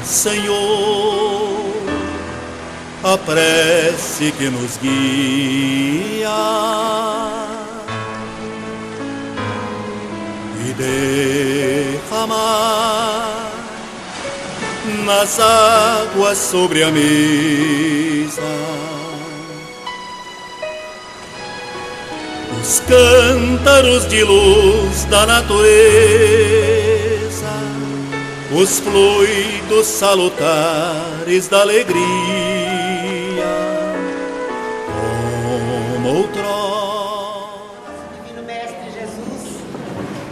Senhor, a prece que nos guia e derramar nas águas sobre a mesa os cântaros de luz da natureza, os fluidos salutares da alegria, como outrora. Divino Mestre Jesus,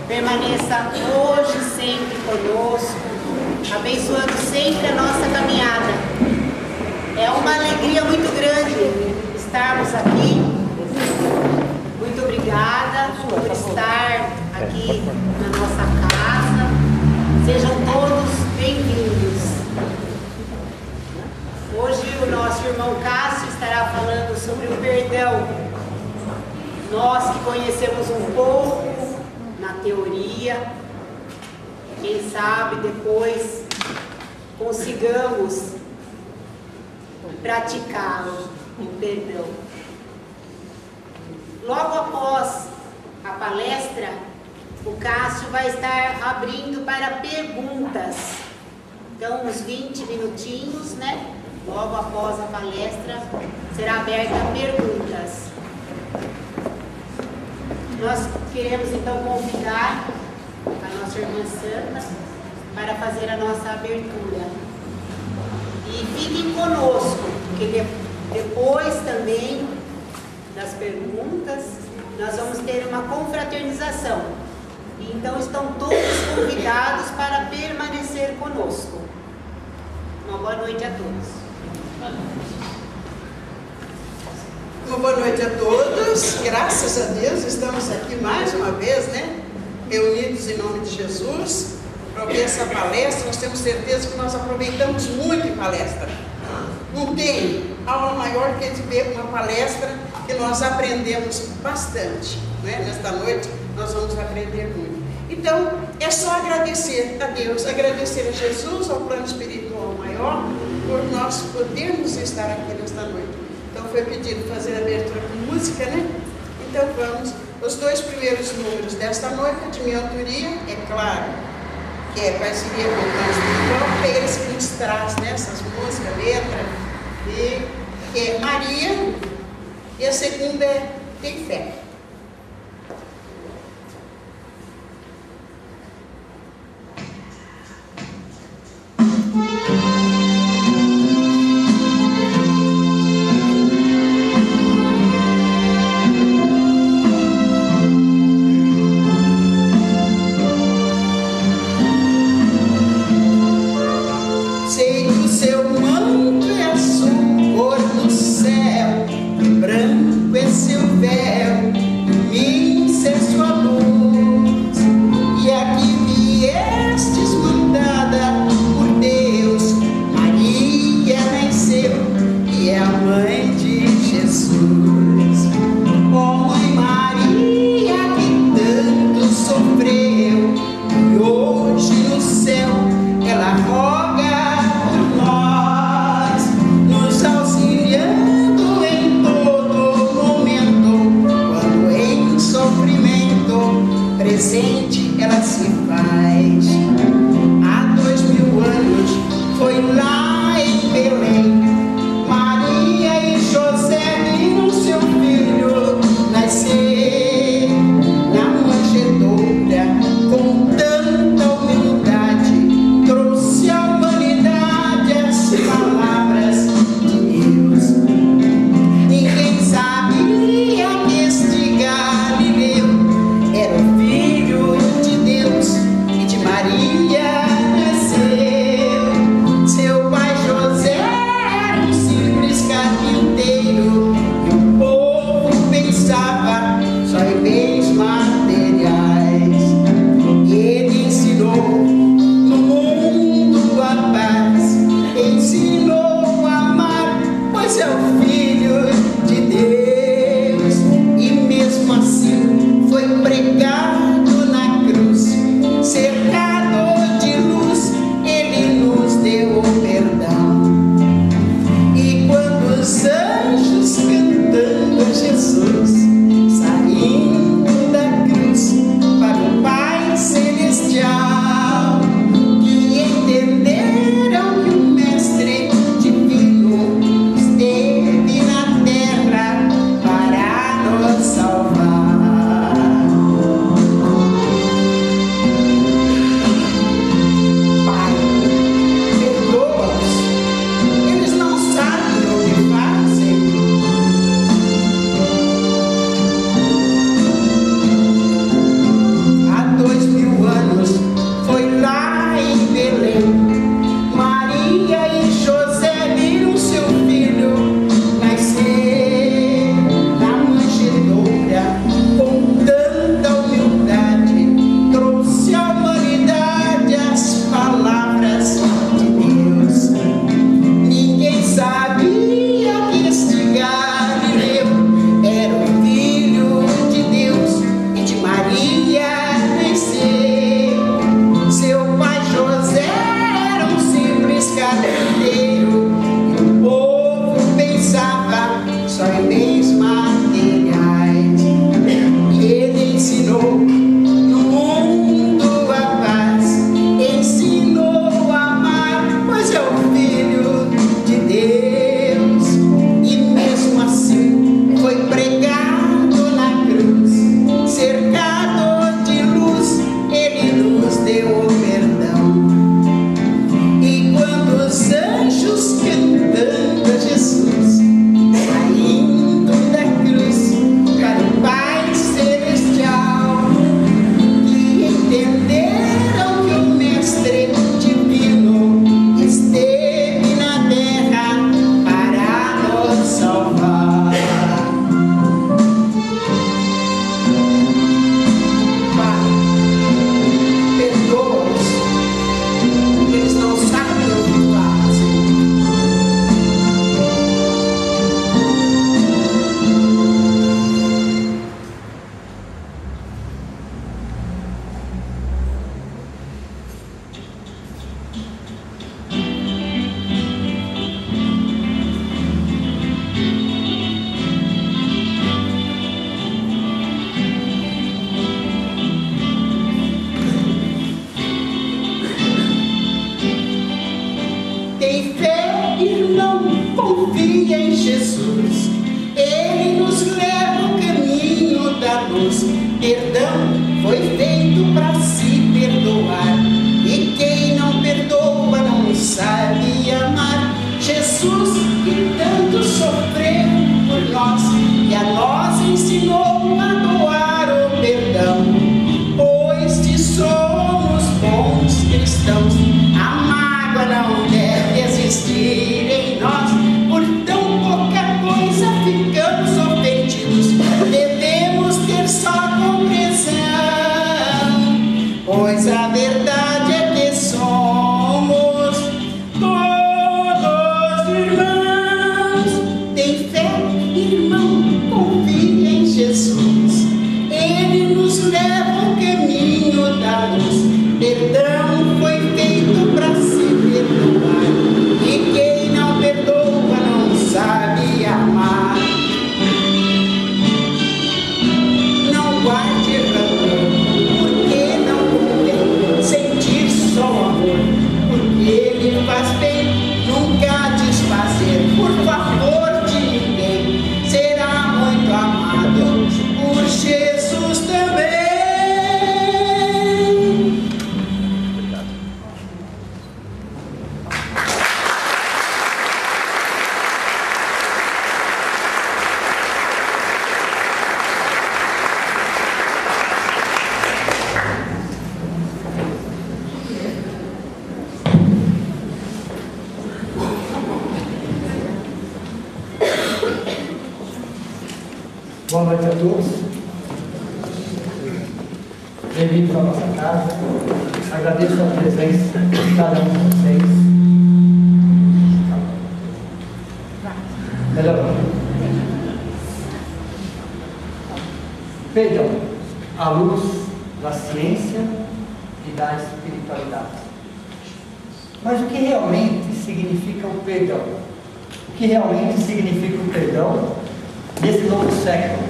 permaneça hoje e sempre conosco, abençoando sempre a nossa caminhada. É uma alegria muito grande estarmos aqui. Muito obrigada por estar aqui na nossa casa. Sejam todos bem-vindos. Hoje o nosso irmão Cássio estará falando sobre o perdão. Nós que conhecemos um pouco na teoria, quem sabe depois consigamos praticá-lo, o perdão. Logo após a palestra, o Cássio vai estar abrindo para perguntas. Então, uns 20 minutinhos, né? Logo após a palestra, será aberta a perguntas. Nós queremos, então, convidar a nossa irmã Santa para fazer a nossa abertura. E fiquem conosco, porque depois também das perguntas, nós vamos ter uma confraternização. Então estão todos convidados para permanecer conosco. Uma boa noite a todos. Uma boa noite a todos. Graças a Deus estamos aqui mais uma vez, né? Reunidos em nome de Jesus para ouvir essa palestra. Nós temos certeza que nós aproveitamos muito em palestra. Não tem aula maior que a gente ver uma palestra que nós aprendemos bastante, né? Nesta noite nós vamos aprender muito. Então, é só agradecer a Deus, agradecer a Jesus, ao plano espiritual maior, por nós podermos estar aqui nesta noite. Então, foi pedido fazer a abertura com música, né? Então, vamos. Os dois primeiros números desta noite, de minha autoria, é claro, que é parceria com o plano espiritual, que é eles que nos traz, né, essas músicas, letra, e que é Maria, e a segunda é Tem Fé. Sei que o seu manto é azul, cor do céu, branco é seu véu. confia em Jesus. Ele nos leva o caminho da luz. Perdão foi feito para se perdoar. E quem não perdoa não sabe amar. Jesus, que tanto sofreu por nós, e a nós ensinou a doar o perdão. Pois se somos bons cristãos, a mágoa não deve existir em nós. Por tão pouca coisa ficamos ofendidos, devemos ter só compreensão. Pois a verdade é que somos todos irmãos. Tem fé, irmão, confia em Jesus. Ele nos leva o caminho da luz. Perdão foi feito para se perdoar. E quem não perdoa não sabe amar. Não guarde rancor, porque não convém sentir só amor. Porque ele faz bem, nunca desfazer. Por favor de ninguém, será muito amado por Jesus também. Boa noite a todos. Bem-vindos à nossa casa. Agradeço a presença de cada um de vocês. Melhorou. Perdão, à luz da ciência e da espiritualidade. Mas o que realmente significa o perdão? O que realmente significa o perdão nesse novo século,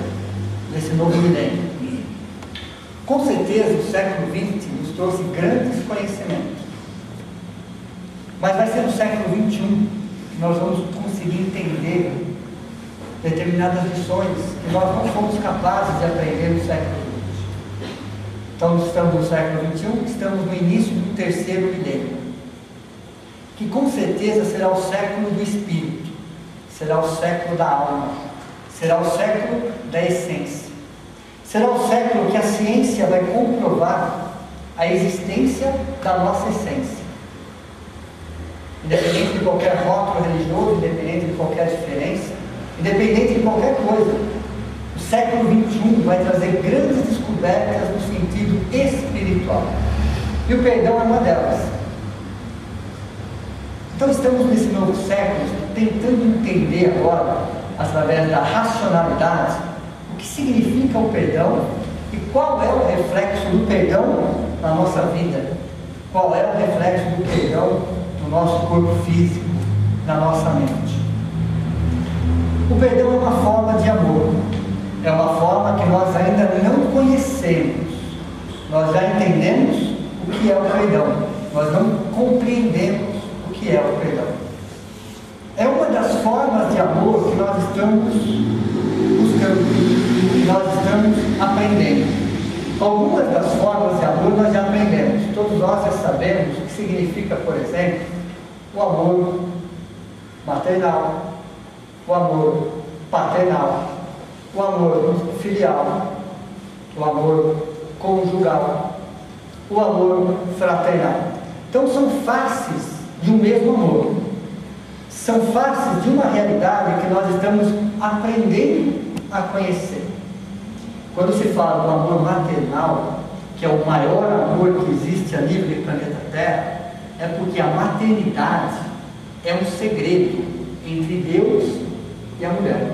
nesse novo milênio? Com certeza o século XX nos trouxe grandes conhecimentos, mas vai ser no século XXI que nós vamos conseguir entender determinadas lições que nós não fomos capazes de aprender no século XX. Então estamos no século XXI, estamos no início do terceiro milênio, que com certeza será o século do espírito, será o século da alma, será o século da essência. Será o século que a ciência vai comprovar a existência da nossa essência. Independente de qualquer rótulo religioso, independente de qualquer diferença, independente de qualquer coisa, o século XXI vai trazer grandes descobertas no sentido espiritual. E o perdão é uma delas. Então estamos nesse novo século tentando entender agora, através da racionalidade, o que significa o perdão e qual é o reflexo do perdão na nossa vida, qual é o reflexo do perdão no nosso corpo físico, na nossa mente. O perdão é uma forma de amor, é uma forma que nós ainda não conhecemos. Nós já entendemos o que é o perdão, nós não compreendemos o que é o perdão. É uma das formas de amor que nós estamos buscando, que nós estamos aprendendo. Algumas das formas de amor nós já aprendemos. Todos nós já sabemos o que significa, por exemplo, o amor maternal, o amor paternal, o amor filial, o amor conjugal, o amor fraternal. Então são faces de um mesmo amor. São faces de uma realidade que nós estamos aprendendo a conhecer. Quando se fala do amor maternal, que é o maior amor que existe a nível do planeta Terra, é porque a maternidade é um segredo entre Deus e a mulher.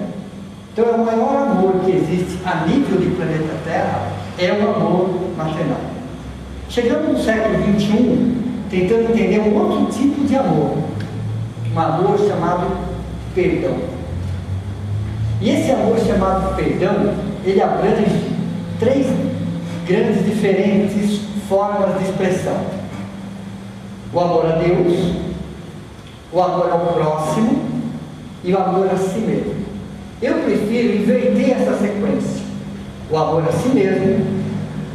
Então é o maior amor que existe a nível do planeta Terra, é o amor maternal. Chegando no século XXI, tentando entender um outro tipo de amor, um amor chamado perdão. E esse amor chamado perdão, ele abrange três grandes diferentes formas de expressão: o amor a Deus, o amor ao próximo e o amor a si mesmo. Eu prefiro inverter essa sequência: o amor a si mesmo,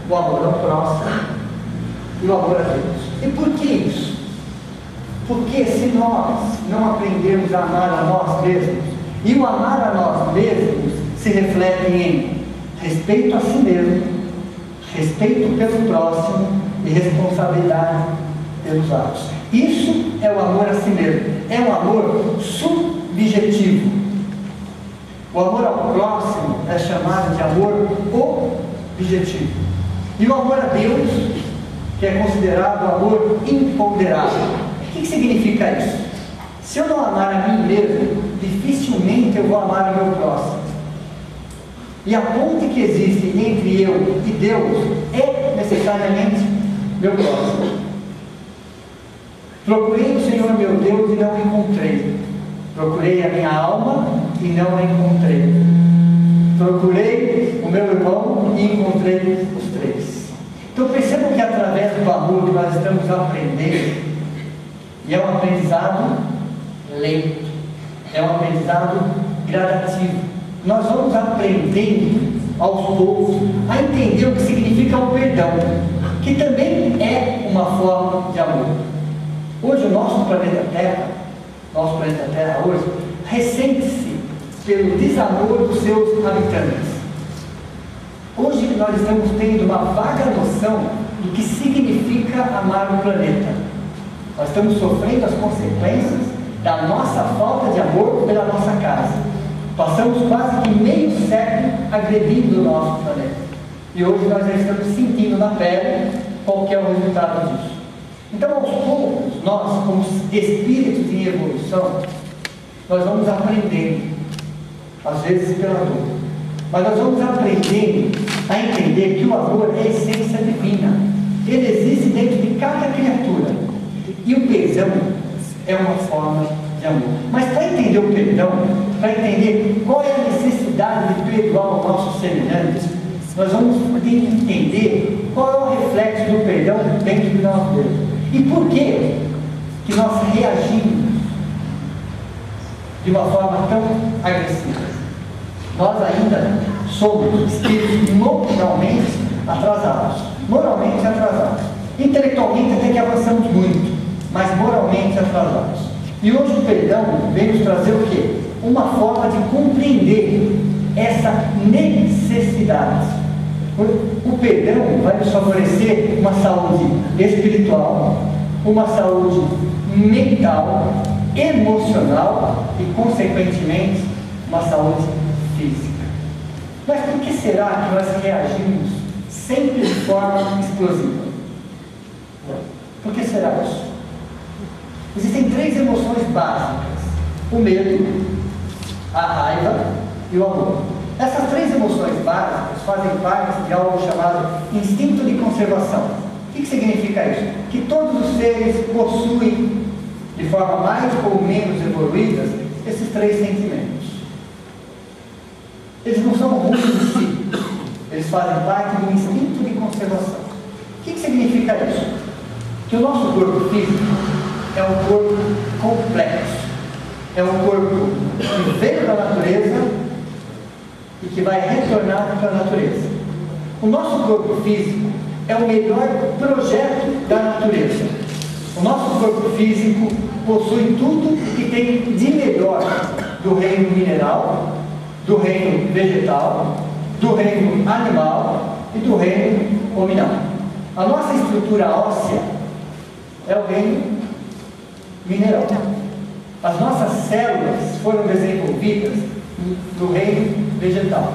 o amor ao próximo e o amor a Deus. E por que isso? Porque se nós não aprendermos a amar a nós mesmos, e o amar a nós mesmos se reflete em respeito a si mesmo, respeito pelo próximo e responsabilidade pelos atos. Isso é o amor a si mesmo. É um amor subjetivo. O amor ao próximo é chamado de amor objetivo. E o amor a Deus, que é considerado o amor imponderável. O que significa isso? Se eu não amar a mim mesmo, dificilmente eu vou amar o meu próximo. E a ponte que existe entre eu e Deus é necessariamente meu próximo. Procurei o Senhor meu Deus e não o encontrei. Procurei a minha alma e não a encontrei. Procurei o meu irmão e encontrei os três. Então percebam que através do amor que nós estamos aprendendo, e é um aprendizado lento, é um aprendizado gradativo. Nós vamos aprendendo aos poucos a entender o que significa o perdão, que também é uma forma de amor. Hoje o nosso planeta Terra hoje, ressente-se pelo desamor dos seus habitantes. Hoje nós estamos tendo uma vaga noção do que significa amar o planeta. Nós estamos sofrendo as consequências da nossa falta de amor pela nossa casa. Passamos quase que meio século agredindo o nosso planeta. E hoje nós já estamos sentindo na pele qual que é o resultado disso. Então, aos poucos, nós, como espíritos em evolução, nós vamos aprendendo, às vezes pela dor, mas nós vamos aprendendo a entender que o amor é a essência divina. Ele existe dentro de cada criatura. E o perdão é uma forma de amor. Mas para entender o perdão, para entender qual é a necessidade de perdoar o nosso semelhante, nós vamos entender qual é o reflexo do perdão dentro de nós mesmos. E por que nós reagimos de uma forma tão agressiva? Nós ainda somos espíritos moralmente atrasados. Moralmente atrasados. Intelectualmente até que avançamos muito, mas moralmente atrasados. E hoje o perdão vem nos trazer o quê? Uma forma de compreender essa necessidade. O perdão vai nos favorecer uma saúde espiritual, uma saúde mental, emocional e, consequentemente, uma saúde física. Mas por que será que nós reagimos sempre de forma explosiva? Por que será isso? Existem três emoções básicas: o medo, a raiva e o amor. Essas três emoções básicas fazem parte de algo chamado instinto de conservação. O que significa isso? Que todos os seres possuem, de forma mais ou menos evoluída, esses três sentimentos. Eles não são ruins em si, eles fazem parte do instinto de conservação. O que significa isso? Que o nosso corpo físico é um corpo complexo, é um corpo que veio da natureza e que vai retornar para a natureza. O nosso corpo físico é o melhor projeto da natureza. O nosso corpo físico possui tudo que tem de melhor do reino mineral, do reino vegetal, do reino animal e do reino hominal. A nossa estrutura óssea é o reino mineral. As nossas células foram desenvolvidas no reino vegetal.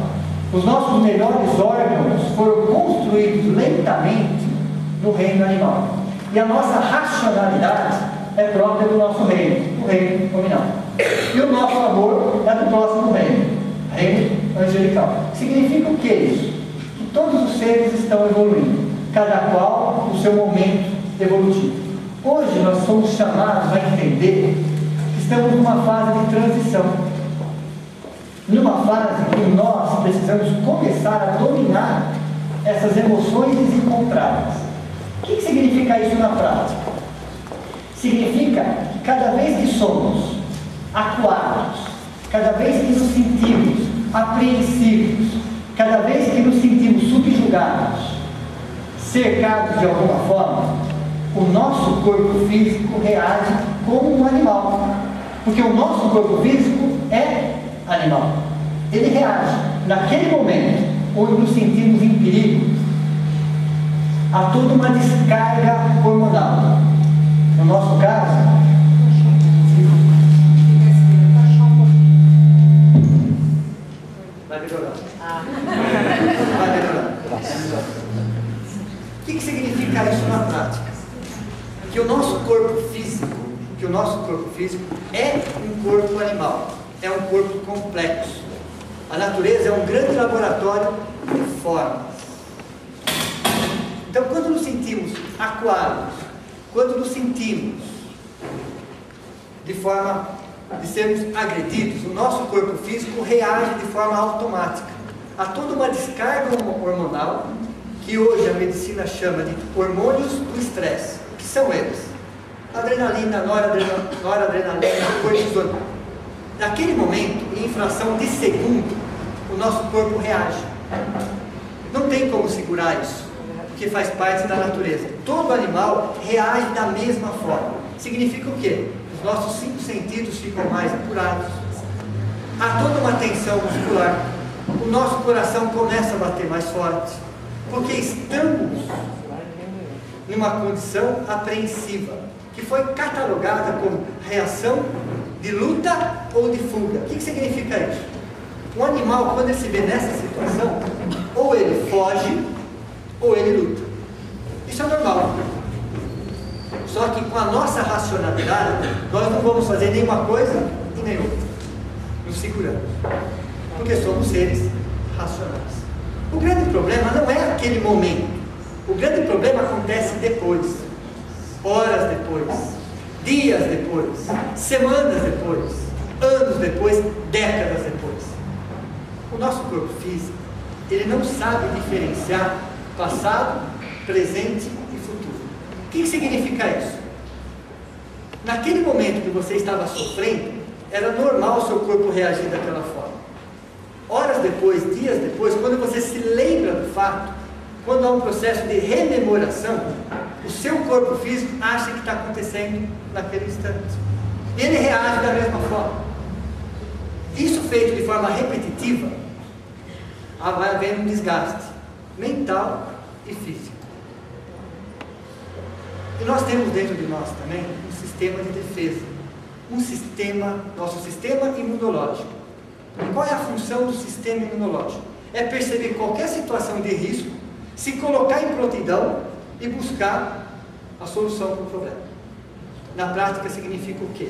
Os nossos melhores órgãos foram construídos lentamente no reino animal. E a nossa racionalidade é própria do nosso reino, o reino nominal. E o nosso amor é do próximo reino, reino angelical. Significa o que isso? Que todos os seres estão evoluindo, cada qual no seu momento evolutivo. Hoje nós somos chamados a entender que estamos numa fase de transição. Numa fase que nós precisamos começar a dominar essas emoções desencontradas. O que significa isso na prática? Significa que cada vez que somos acuados cada vez que nos sentimos apreensivos, cada vez que nos sentimos subjugados, cercados de alguma forma, o nosso corpo físico reage como um animal, porque o nosso corpo físico é animal. Ele reage naquele momento onde nos sentimos em perigo. Há toda uma descarga hormonal. No nosso caso, vai melhorar. Vai melhorar. O que significa isso na prática? Que o nosso corpo físico é um corpo animal, é um corpo complexo. A natureza é um grande laboratório de formas. Então, quando nos sentimos acuados, quando nos sentimos de forma de sermos agredidos, o nosso corpo físico reage de forma automática. Há toda uma descarga hormonal que hoje a medicina chama de hormônios do estresse. O que são eles? Adrenalina, noradrenalina, cortisona. Naquele momento, em fração de segundo, o nosso corpo reage. Não tem como segurar isso, porque faz parte da natureza. Todo animal reage da mesma forma. Significa o quê? Os nossos 5 sentidos ficam mais apurados. Há toda uma tensão muscular. O nosso coração começa a bater mais forte, porque estamos numa condição apreensiva, que foi catalogada como reação de luta ou de fuga. O que significa isso? Um animal, quando ele se vê nessa situação, ou ele foge, ou ele luta. Isso é normal. Só que com a nossa racionalidade, nós não vamos fazer nenhuma coisa e nem outra. Nos seguramos. Porque somos seres racionais. O grande problema não é aquele momento. O grande problema acontece depois. Horas depois. Dias depois. Semanas depois. Anos depois. Décadas depois. O nosso corpo físico, ele não sabe diferenciar passado, presente e futuro. O que significa isso? Naquele momento que você estava sofrendo, era normal o seu corpo reagir daquela forma. Horas depois, dias depois, quando você se lembra do fato, quando há um processo de rememoração, o seu corpo físico acha que está acontecendo naquele instante. E ele reage da mesma forma. Isso feito de forma repetitiva, vai havendo um desgaste mental e físico. E nós temos dentro de nós também um sistema de defesa, nosso sistema imunológico. E qual é a função do sistema imunológico? É perceber qualquer situação de risco, se colocar em prontidão e buscar a solução para o problema. Na prática significa o quê?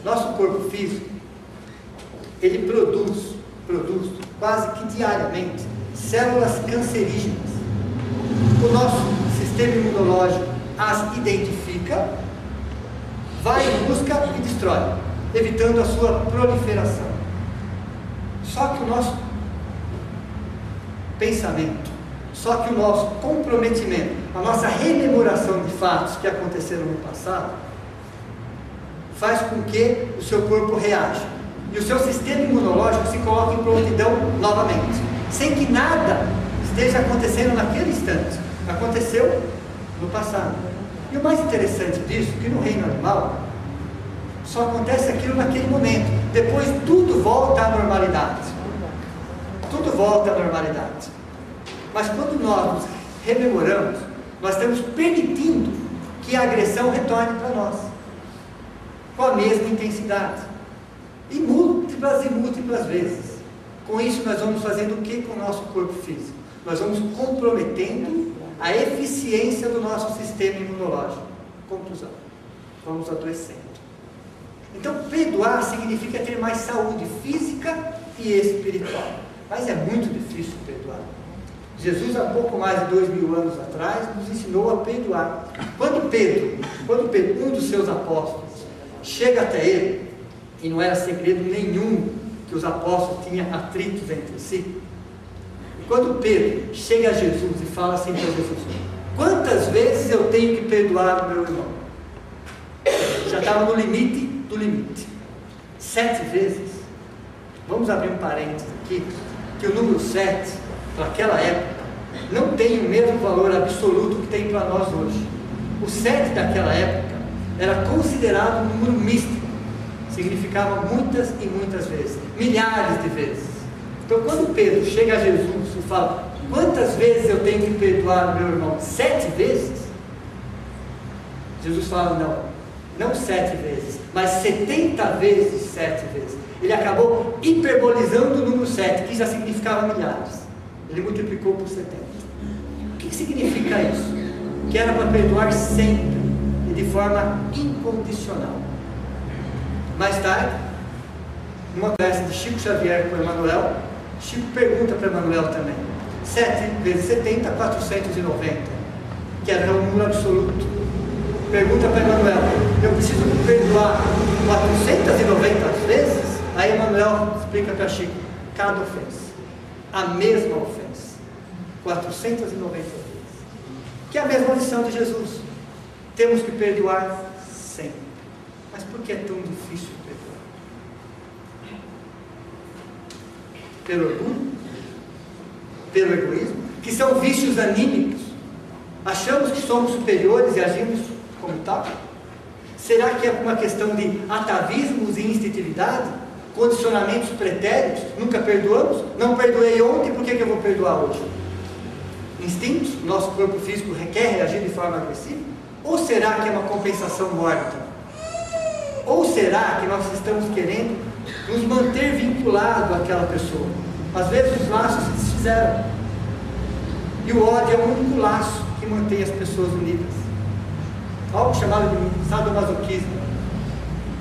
Nosso corpo físico, ele produz quase que diariamente células cancerígenas. O nosso sistema imunológico as identifica, vai em busca e destrói, evitando a sua proliferação. Só que o nosso pensamento, só que o nosso comprometimento, a nossa rememoração de fatos que aconteceram no passado, faz com que o seu corpo reaja. E o seu sistema imunológico se coloca em prontidão novamente, sem que nada esteja acontecendo naquele instante. Aconteceu no passado. E o mais interessante disso, que no reino animal, só acontece aquilo naquele momento. Depois tudo volta à normalidade. Tudo volta à normalidade. Mas quando nós nos rememoramos, nós estamos permitindo que a agressão retorne para nós, com a mesma intensidade. E múltiplas vezes. Com isso nós vamos fazendo o que com o nosso corpo físico? Nós vamos comprometendo a eficiência do nosso sistema imunológico. Conclusão. Vamos adoecendo. Então perdoar significa ter mais saúde física e espiritual. Mas é muito difícil perdoar. Jesus, há pouco mais de 2000 anos atrás, nos ensinou a perdoar. Quando Pedro, um dos seus apóstolos, chega até ele, e não era segredo nenhum que os apóstolos tinham atritos entre si. E quando Pedro chega a Jesus e fala assim para Jesus: quantas vezes eu tenho que perdoar o meu irmão? Já estava no limite do limite. 7 vezes. Vamos abrir um parênteses aqui, que o número 7, para aquela época, não tem o mesmo valor absoluto que tem para nós hoje. O 7 daquela época era considerado um número místico, significava muitas e muitas vezes, milhares de vezes. Então quando Pedro chega a Jesus e fala, quantas vezes eu tenho que perdoar o meu irmão? 7 vezes? Jesus fala, não 7 vezes, mas 70 vezes 7 vezes. Ele acabou hiperbolizando o número 7, que já significava milhares. Ele multiplicou por 70. O que significa isso? Que era para perdoar sempre e de forma incondicional. Mais tarde, numa conversa de Chico Xavier com Emmanuel, Chico pergunta para Emmanuel também, 7 vezes 70, 490, que era um número absoluto. Pergunta para Emmanuel, eu preciso perdoar 490 vezes? Aí Emmanuel explica para Chico, cada ofensa, a mesma ofensa, 490 vezes, que é a mesma lição de Jesus. Temos que perdoar sempre. Mas por que é tão difícil perdoar? Pelo orgulho? Pelo egoísmo? Que são vícios anímicos? Achamos que somos superiores e agimos como tal? Será que é uma questão de atavismos e instintividade? Condicionamentos pretéritos? Nunca perdoamos? Não perdoei ontem, por que eu vou perdoar hoje? Instintos? Nosso corpo físico requer reagir de forma agressiva? Ou será que é uma compensação mórbida? Ou será que nós estamos querendo nos manter vinculados àquela pessoa? Às vezes os laços se desfizeram. E o ódio é o único laço que mantém as pessoas unidas. Algo chamado de sadomasoquismo.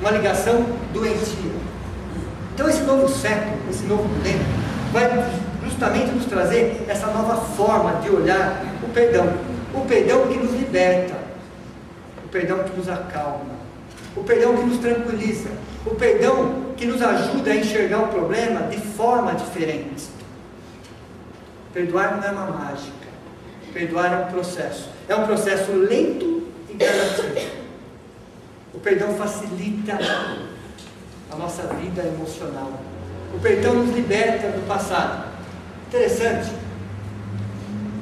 Uma ligação doentia. Então esse novo século, esse novo milênio, vai justamente nos trazer essa nova forma de olhar o perdão. O perdão que nos liberta. O perdão que nos acalma. O perdão que nos tranquiliza. O perdão que nos ajuda a enxergar o problema de forma diferente. Perdoar não é uma mágica. Perdoar é um processo. É um processo lento e gradativo. O perdão facilita a nossa vida emocional. O perdão nos liberta do passado. Interessante.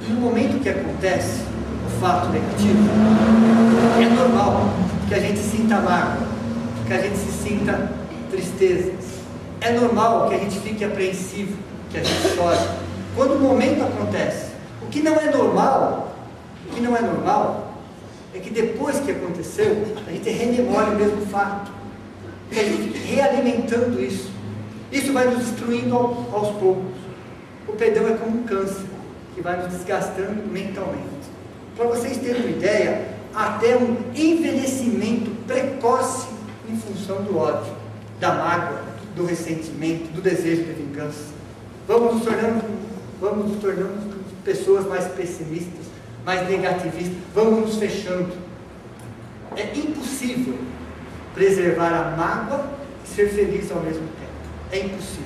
No momento que acontece o fato negativo, é normal que a gente sinta mágoa, que a gente se sinta tristeza. É normal que a gente fique apreensivo, que a gente chore. Quando o momento acontece, o que não é normal é que depois que aconteceu, a gente rememora o mesmo fato. E a gente fica realimentando isso. Isso vai nos destruindo aos poucos. O perdão é como um câncer, que vai nos desgastando mentalmente. Para vocês terem uma ideia, até um envelhecimento precoce em função do ódio, da mágoa, do ressentimento, do desejo de vingança. Vamos nos tornando pessoas mais pessimistas, mais negativistas, vamos nos fechando. É impossível preservar a mágoa e ser feliz ao mesmo tempo. É impossível.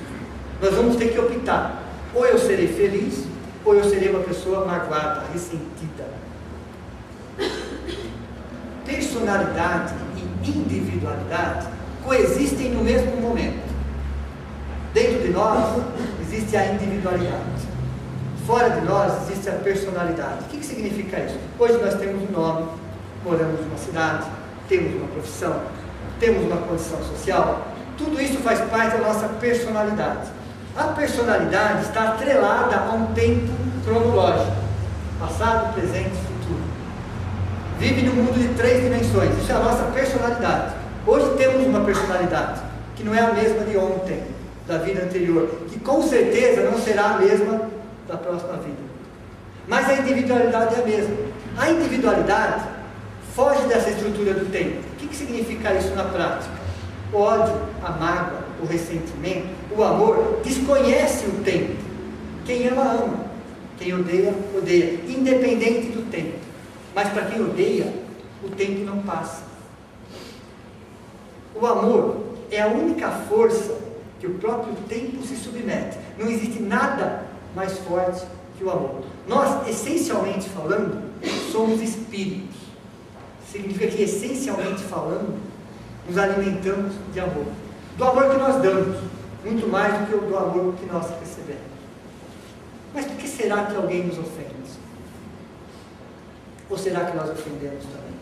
Nós vamos ter que optar. Ou eu serei feliz, ou eu serei uma pessoa magoada, ressentida. Personalidade e individualidade coexistem no mesmo momento. Dentro de nós existe a individualidade. Fora de nós existe a personalidade. O que significa isso? Hoje nós temos um nome, moramos numa cidade, temos uma profissão, temos uma condição social. Tudo isso faz parte da nossa personalidade. A personalidade está atrelada a um tempo cronológico: passado, presente e futuro. Vive num mundo de 3 dimensões. Isso é a nossa personalidade. Hoje temos uma personalidade que não é a mesma de ontem, da vida anterior, que com certeza não será a mesma da próxima vida. Mas a individualidade é a mesma. A individualidade foge dessa estrutura do tempo. O que significa isso na prática? O ódio, a mágoa, o ressentimento, o amor desconhece o tempo. Quem ama, ama. Quem odeia, odeia. Independente do tempo. Mas para quem odeia, o tempo não passa. O amor é a única força que o próprio tempo se submete. Não existe nada mais forte que o amor. Nós, essencialmente falando, somos espíritos. Significa que, essencialmente falando, nos alimentamos de amor. Do amor que nós damos. muito mais do que o do amor que nós recebemos. Mas por que será que alguém nos ofende? Ou será que nós ofendemos também?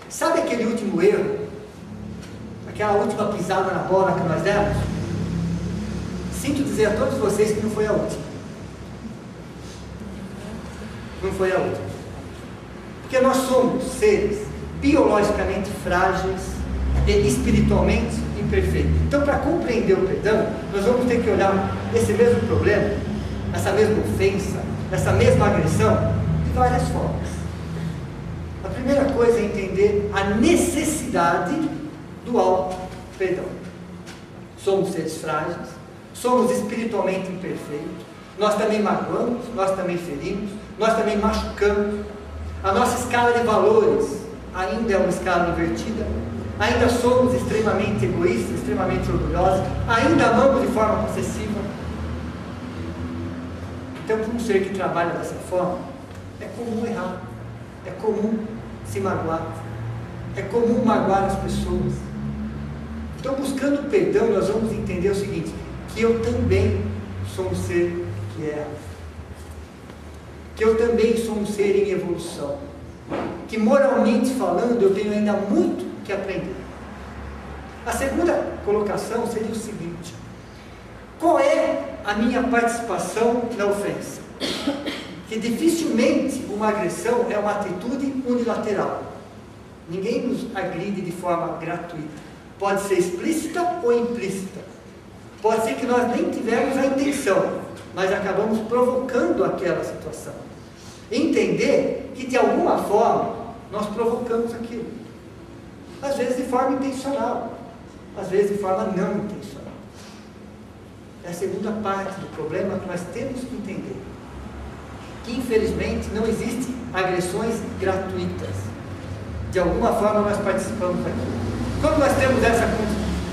Sabe aquele último erro? Aquela última pisada na bola que nós demos? Sinto dizer a todos vocês que não foi a última. Não foi a última. Porque nós somos seres biologicamente frágeis e espiritualmente imperfeitos. Então, para compreender o perdão, nós vamos ter que olhar esse mesmo problema, essa mesma ofensa, essa mesma agressão, de várias formas. A primeira coisa é entender a necessidade do auto-perdão. Somos seres frágeis, somos espiritualmente imperfeitos, nós também magoamos, nós também ferimos, nós também machucamos. A nossa escala de valores ainda é uma escala invertida, ainda somos extremamente egoístas, extremamente orgulhosos, ainda amamos de forma possessiva. Então, para um ser que trabalha dessa forma, é comum errar, é comum se magoar, é comum magoar as pessoas. Então, buscando perdão, nós vamos entender o seguinte, que eu também sou um ser que erra, que eu também sou um ser em evolução, que moralmente falando eu tenho ainda muito que aprender. A segunda colocação seria o seguinte: qual é a minha participação na ofensa? Que dificilmente uma agressão é uma atitude unilateral. Ninguém nos agride de forma gratuita. Pode ser explícita ou implícita. Pode ser que nós nem tivemos a intenção, mas acabamos provocando aquela situação. Entender que de alguma forma nós provocamos aquilo. Às vezes de forma intencional, às vezes de forma não intencional. É a segunda parte do problema que nós temos que entender. Que infelizmente não existem agressões gratuitas. De alguma forma nós participamos daquilo. Quando nós temos essa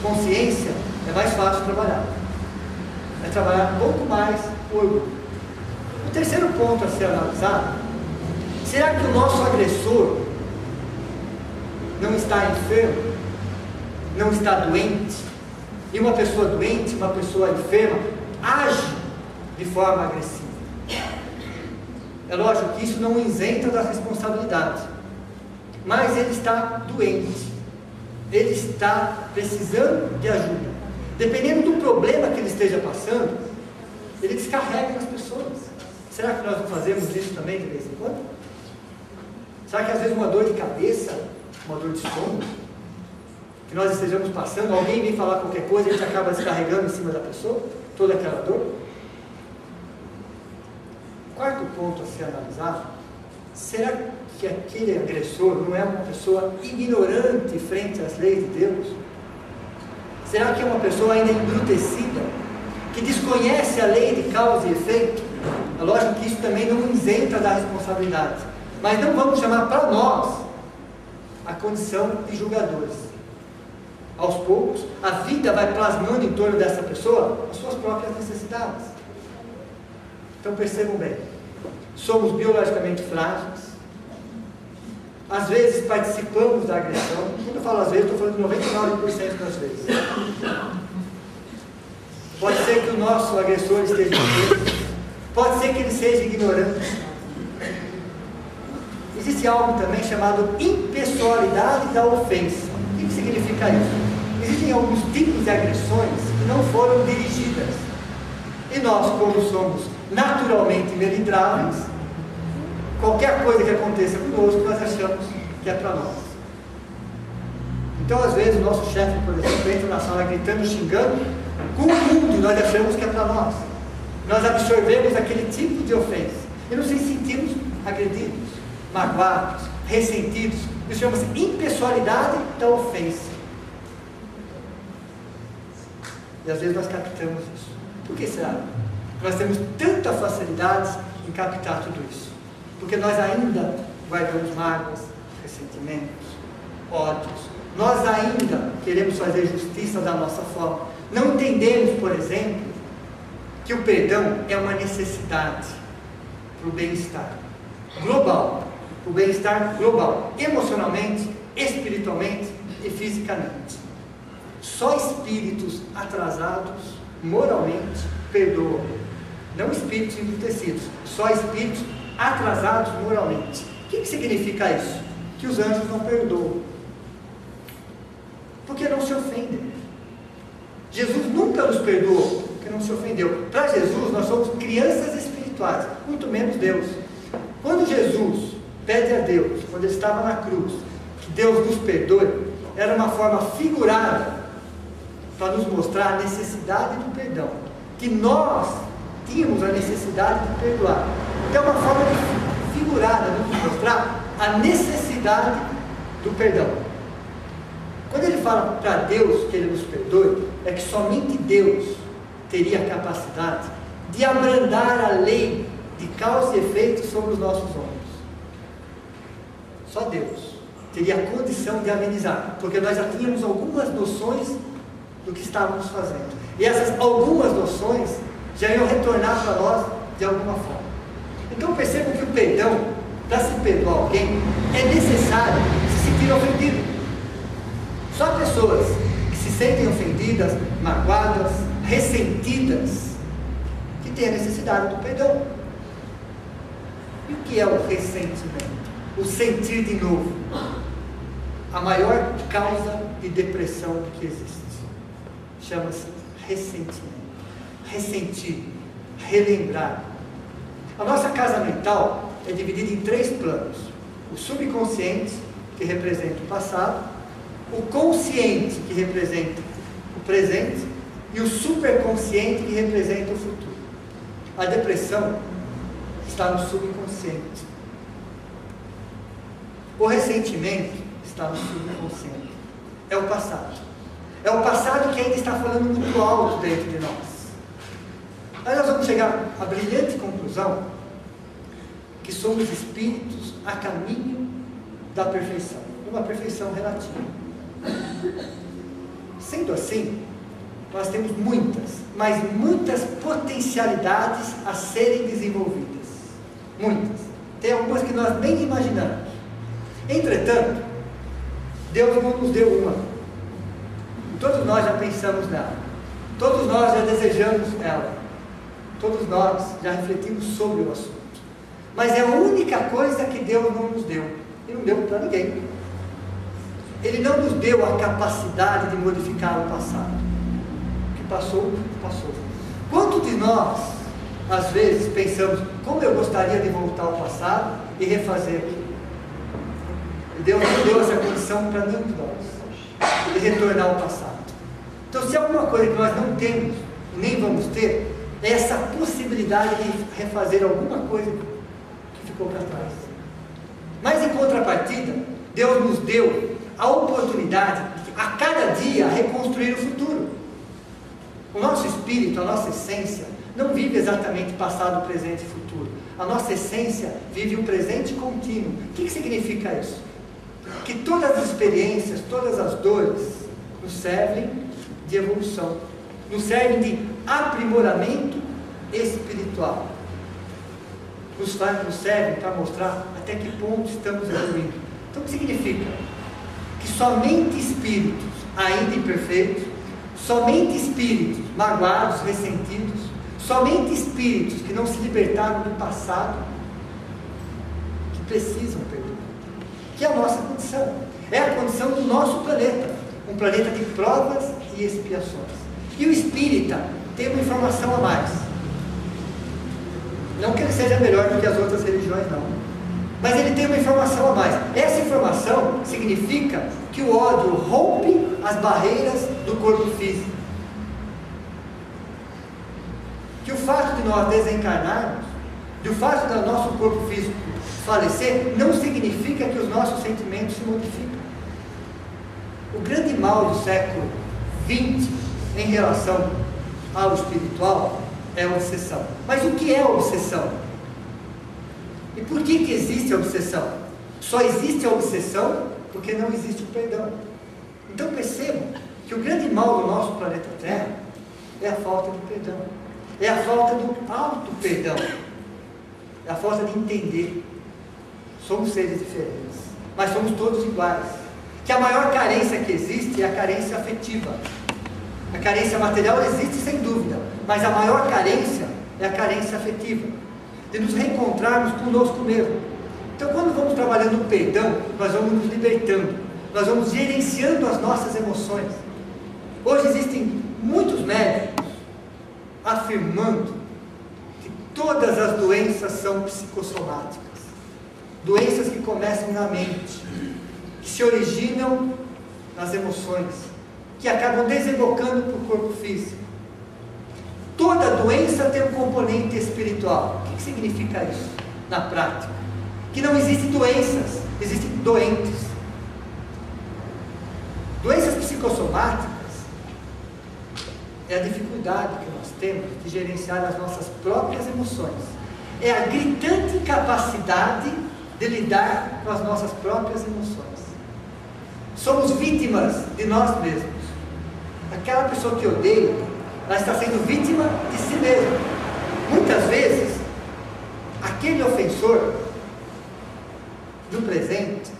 consciência, é mais fácil trabalhar. É trabalhar um pouco mais o orgulho. O terceiro ponto a ser analisado: será que o nosso agressor não está enfermo? Não está doente? E uma pessoa doente, uma pessoa enferma, age de forma agressiva. É lógico que isso não o isenta da responsabilidade, mas ele está doente, ele está precisando de ajuda. Dependendo do problema que ele esteja passando, ele descarrega nas pessoas. Será que nós não fazemos isso também de vez em quando? Será que às vezes uma dor de cabeça, uma dor de estômago, que nós estejamos passando, alguém vem falar qualquer coisa e a gente acaba descarregando em cima da pessoa, toda aquela dor? Quarto ponto a ser analisado: será que aquele agressor não é uma pessoa ignorante frente às leis de Deus? Será que é uma pessoa ainda embrutecida, que desconhece a lei de causa e efeito? É lógico que isso também não isenta da responsabilidade, mas não vamos chamar para nós a condição de julgadores. Aos poucos, a vida vai plasmando em torno dessa pessoa as suas próprias necessidades. Então percebam bem, somos biologicamente frágeis, às vezes participamos da agressão. Quando eu falo às vezes, estou falando de 99% das vezes. Pode ser que o nosso agressor esteja doente, pode ser que ele seja ignorante. Existe algo também chamado impessoalidade da ofensa. O que significa isso? Existem alguns tipos de agressões que não foram dirigidas. E nós, como somos naturalmente melindráveis, qualquer coisa que aconteça conosco, nós achamos que é para nós. Então, às vezes, o nosso chefe, por exemplo, entra na sala gritando, xingando, com o mundo, nós achamos que é para nós. Nós absorvemos aquele tipo de ofensa e nos sentimos agredidos, magoados, ressentidos. Isso chama-se impessoalidade da ofensa. E às vezes nós captamos isso. Por que será? Nós temos tanta facilidade em captar tudo isso. Porque nós ainda guardamos mágoas, ressentimentos, ódios. Nós ainda queremos fazer justiça da nossa forma. Não entendemos, por exemplo, que o perdão é uma necessidade para o bem-estar global. Para o bem-estar global, emocionalmente, espiritualmente e fisicamente. Só espíritos atrasados moralmente perdoam. Não espíritos embrutecidos, só espíritos atrasados moralmente. O que significa isso? Que os anjos não perdoam. Porque não se ofendem. Jesus nunca nos perdoou, porque não se ofendeu. Para Jesus, nós somos crianças espirituais, muito menos Deus. Quando Jesus pede a Deus, quando ele estava na cruz, que Deus nos perdoe, era uma forma figurada para nos mostrar a necessidade do perdão, que nós tínhamos a necessidade de perdoar. Então é uma forma figurada de nos mostrar a necessidade do perdão. Quando ele fala para Deus que ele nos perdoe, é que somente Deus teria a capacidade de abrandar a lei de causa e efeito sobre os nossos ombros. Só Deus teria a condição de amenizar, porque nós já tínhamos algumas noções do que estávamos fazendo, e essas algumas noções já iam retornar para nós de alguma forma. Então percebam que o perdão, para se perdoar alguém, é necessário se sentir ofendido. Só pessoas que se sentem ofendidas, magoadas, ressentidas, que têm a necessidade do perdão. E o que é o ressentimento? O sentir de novo. A maior causa de depressão que existe chama-se ressentimento. Ressentir, relembrar. A nossa casa mental é dividida em 3 planos: o subconsciente, que representa o passado, o consciente, que representa o presente, e o superconsciente, que representa o futuro. A depressão está no subconsciente. O ressentimento está no subconsciente. É o passado. É o passado que ainda está falando muito alto dentro de nós. Aí nós vamos chegar à brilhante conclusão que somos espíritos a caminho da perfeição, uma perfeição relativa. Sendo assim, nós temos muitas, mas muitas potencialidades a serem desenvolvidas. Muitas. Tem algumas que nós nem imaginamos. Entretanto, Deus não nos deu uma. Todos nós já pensamos nela. Todos nós já desejamos ela. Todos nós já refletimos sobre o assunto. Mas é a única coisa que Deus não nos deu. E não deu para ninguém. Ele não nos deu a capacidade de modificar o passado. O que passou, passou. Quantos de nós, às vezes, pensamos, como eu gostaria de voltar ao passado e refazer aquilo? E Deus não deu essa condição para nenhum de nós, de retornar ao passado. Então, se há alguma coisa que nós não temos, e nem vamos ter, é essa possibilidade de refazer alguma coisa que ficou para trás. Mas, em contrapartida, Deus nos deu a oportunidade de, a cada dia, reconstruir o futuro. O nosso espírito, a nossa essência, não vive exatamente passado, presente e futuro. A nossa essência vive um presente contínuo. O que significa isso? Que todas as experiências, todas as dores, nos servem de evolução, nos servem de aprimoramento espiritual, nos servem para mostrar até que ponto estamos evoluindo. Então, o que significa? Que somente espíritos ainda imperfeitos, somente espíritos magoados, ressentidos, somente espíritos que não se libertaram do passado, que precisam perdoar, que é a nossa condição, é a condição do nosso planeta, um planeta de provas e expiações. E o espírita tem uma informação a mais, não que ele seja melhor do que as outras religiões, não, mas ele tem uma informação a mais. Essa informação significa que o ódio rompe as barreiras do corpo físico, que o fato de nós desencarnarmos, do fato do nosso corpo físico falecer, não significa que os nossos sentimentos se modificam. O grande mal do século XX em relação ao espiritual é a obsessão. Mas o que é a obsessão? E por que existe a obsessão? Só existe a obsessão porque não existe o perdão. Então percebam que o grande mal do nosso planeta Terra é a falta de perdão, é a falta do auto-perdão, é a falta de entender. Somos seres diferentes, mas somos todos iguais. Que a maior carência que existe é a carência afetiva. A carência material existe sem dúvida, mas a maior carência é a carência afetiva, de nos reencontrarmos conosco mesmo. Então, quando vamos trabalhando o perdão, nós vamos nos libertando, nós vamos gerenciando as nossas emoções. Hoje existem muitos médicos afirmando que todas as doenças são psicossomáticas, doenças que começam na mente, que se originam nas emoções, que acabam desembocando para o corpo físico. Toda doença tem um componente espiritual. O que significa isso na prática? Que não existem doenças, existem doentes. Doenças psicossomáticas é a dificuldade que nós temos de gerenciar as nossas próprias emoções. É a gritante incapacidade de lidar com as nossas próprias emoções. Somos vítimas de nós mesmos. Aquela pessoa que odeia, ela está sendo vítima de si mesma. Muitas vezes, aquele ofensor do presente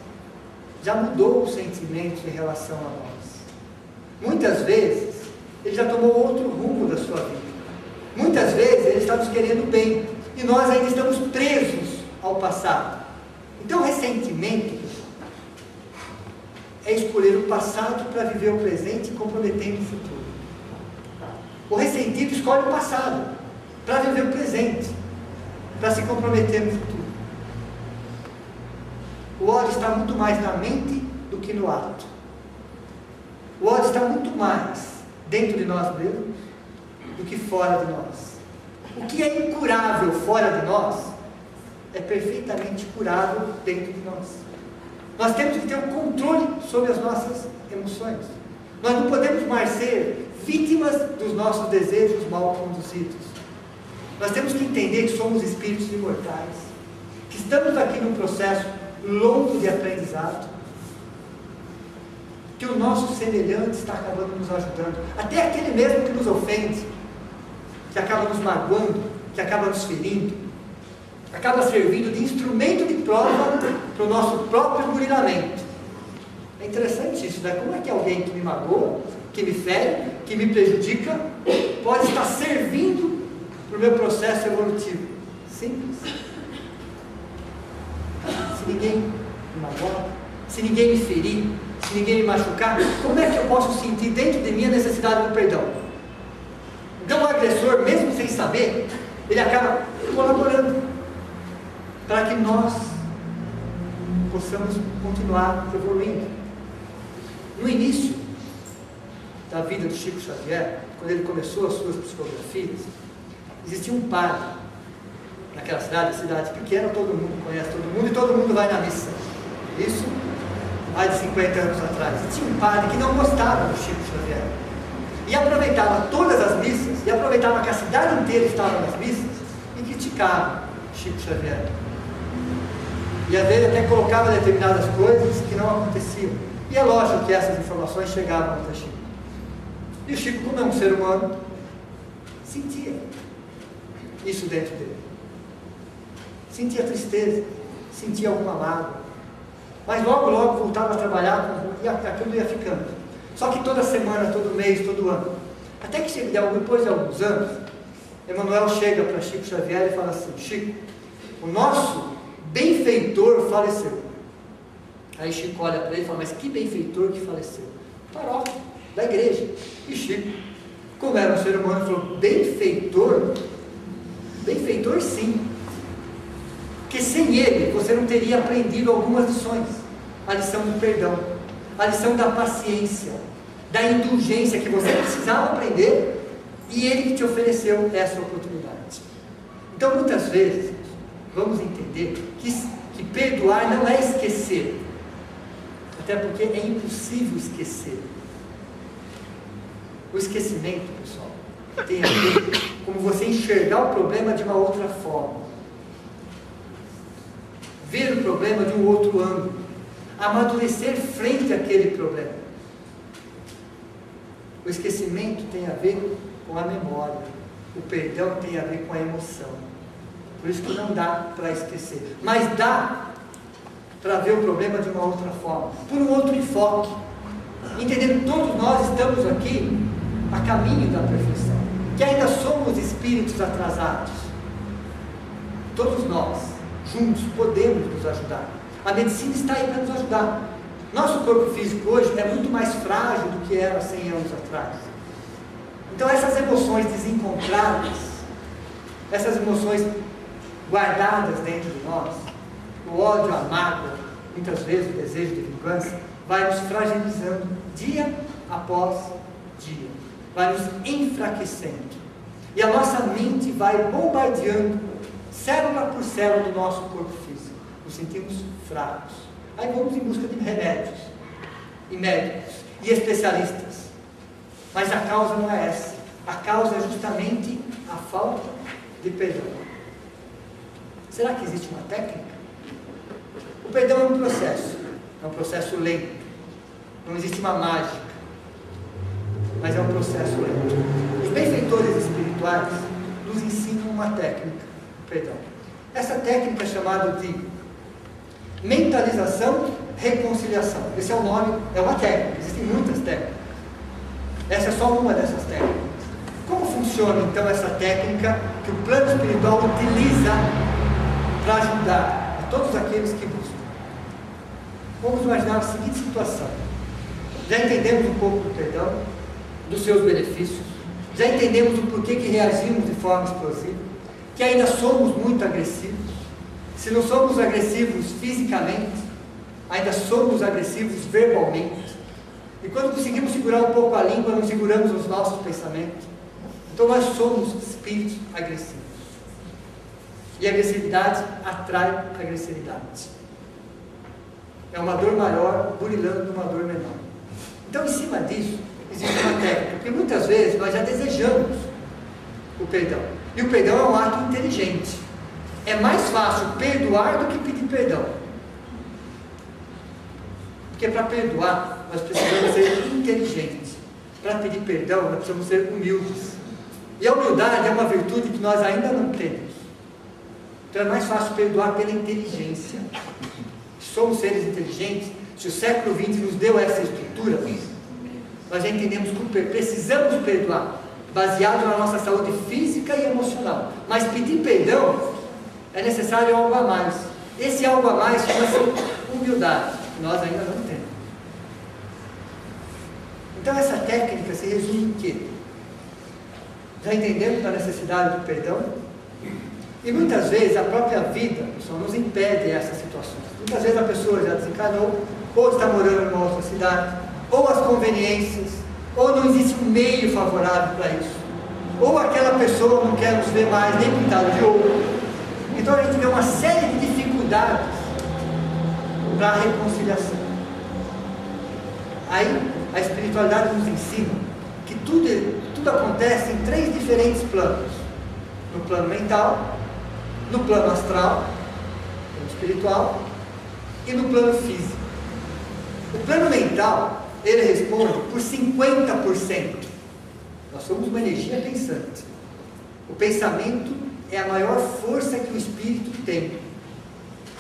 já mudou os sentimentos em relação a nós. Muitas vezes, ele já tomou outro rumo da sua vida. Muitas vezes, ele está nos querendo bem e nós ainda estamos presos ao passado. Então, ressentimento é escolher o passado para viver o presente, comprometendo o futuro. O ressentido escolhe o passado para viver o presente, para se comprometer no futuro. O ódio está muito mais na mente do que no ato. O ódio está muito mais dentro de nós mesmos do que fora de nós. O que é incurável fora de nós é perfeitamente curável dentro de nós. Nós temos que ter um controle sobre as nossas emoções. Nós não podemos mais ser vítimas dos nossos desejos mal conduzidos. Nós temos que entender que somos espíritos imortais, que estamos aqui num processo longo de aprendizado, que o nosso semelhante está acabando nos ajudando, até aquele mesmo que nos ofende, que acaba nos magoando, que acaba nos ferindo, acaba servindo de instrumento de prova para o nosso próprio burilamento. É interessante isso, né? Como é que alguém que me magoa, que me fere, que me prejudica, pode estar servindo para o meu processo evolutivo? Simples. Se ninguém me magoar, se ninguém me ferir, se ninguém me machucar, como é que eu posso sentir dentro de mim a necessidade do perdão? Então o agressor, mesmo sem saber, ele acaba colaborando para que nós possamos continuar evoluindo. No início da vida do Chico Xavier, quando ele começou as suas psicografias, existia um padre naquela cidade pequena, todo mundo conhece todo mundo e todo mundo vai na missa. Isso mais de 50 anos atrás. E tinha um padre que não gostava do Chico Xavier e aproveitava todas as missas, e aproveitava que a cidade inteira estava nas missas e criticava Chico Xavier. E às vezes até colocava determinadas coisas que não aconteciam. E é lógico que essas informações chegavam até Chico. E o Chico, como é um ser humano, sentia isso dentro dele. Sentia tristeza, sentia alguma mágoa. Mas logo voltava a trabalhar e aquilo ia ficando. Só que toda semana, todo mês, todo ano. Até que depois de alguns anos, Emmanuel chega para Chico Xavier e fala assim: Chico, o nosso benfeitor faleceu. Aí Chico olha para ele e fala: mas que benfeitor que faleceu? Paróquia da igreja. E Chico, como era um ser humano, falou: benfeitor? Benfeitor sim. Porque sem ele você não teria aprendido algumas lições. A lição do perdão, a lição da paciência, da indulgência que você precisava aprender, e ele que te ofereceu essa oportunidade. Então muitas vezes vamos entender que perdoar não é esquecer, até porque é impossível esquecer. O esquecimento, pessoal, tem a ver com você enxergar o problema de uma outra forma, ver o problema de um outro ângulo, amadurecer frente àquele problema. O esquecimento tem a ver com a memória, o perdão tem a ver com a emoção. Por isso que não dá para esquecer, mas dá para ver o problema de uma outra forma, por um outro enfoque, entendendo que todos nós estamos aqui a caminho da perfeição, que ainda somos espíritos atrasados. Todos nós, juntos, podemos nos ajudar. A medicina está aí para nos ajudar. Nosso corpo físico hoje é muito mais frágil do que era 100 anos atrás. Então essas emoções desencontradas, essas emoções guardadas dentro de nós, o ódio, a mágoa, muitas vezes o desejo de vingança, vai nos fragilizando dia após dia, vai nos enfraquecendo. E a nossa mente vai bombardeando célula por célula do nosso corpo físico. Nos sentimos fracos. Aí vamos em busca de remédios, e médicos, e especialistas. Mas a causa não é essa. A causa é justamente a falta de perdão. Será que existe uma técnica? O perdão é um processo lento. Não existe uma mágica, mas é um processo lento. Os benfeitores espirituais nos ensinam uma técnica, perdão. Essa técnica é chamada de mentalização, reconciliação. Esse é o nome, é uma técnica, existem muitas técnicas. Essa é só uma dessas técnicas. Como funciona então essa técnica que o plano espiritual utiliza para ajudar a todos aqueles que buscam? Vamos imaginar a seguinte situação. Já entendemos um pouco do perdão, dos seus benefícios, já entendemos o porquê que reagimos de forma explosiva, que ainda somos muito agressivos. Se não somos agressivos fisicamente, ainda somos agressivos verbalmente. E quando conseguimos segurar um pouco a língua, não seguramos os nossos pensamentos. Então nós somos espíritos agressivos. E a agressividade atrai a agressividade. É uma dor maior burilando numa dor menor. Então, em cima disso, existe uma técnica, porque muitas vezes nós já desejamos o perdão. E o perdão é um ato inteligente. É mais fácil perdoar do que pedir perdão. Porque para perdoar, nós precisamos ser inteligentes. Para pedir perdão, nós precisamos ser humildes. E a humildade é uma virtude que nós ainda não temos. Então é mais fácil perdoar pela inteligência. Somos seres inteligentes. Se o século XX nos deu essa estrutura, nós já entendemos que precisamos perdoar, baseado na nossa saúde física e emocional. Mas pedir perdão é necessário algo a mais. Esse algo a mais chama-se humildade, que nós ainda não temos. Então essa técnica se resume em quê? Já entendemos a necessidade do perdão? E muitas vezes a própria vida, pessoal, nos impede essas situações. Muitas vezes a pessoa já desencanou, ou está morando em uma outra cidade, ou as conveniências, ou não existe um meio favorável para isso, ou aquela pessoa não quer nos ver mais nem pintado de ouro. Então a gente vê uma série de dificuldades para a reconciliação. Aí a espiritualidade nos ensina que tudo acontece em 3 diferentes planos: no plano mental, no plano astral, no espiritual, e no plano físico. O plano mental, ele responde por 50%. Nós somos uma energia pensante. O pensamento é a maior força que o espírito tem.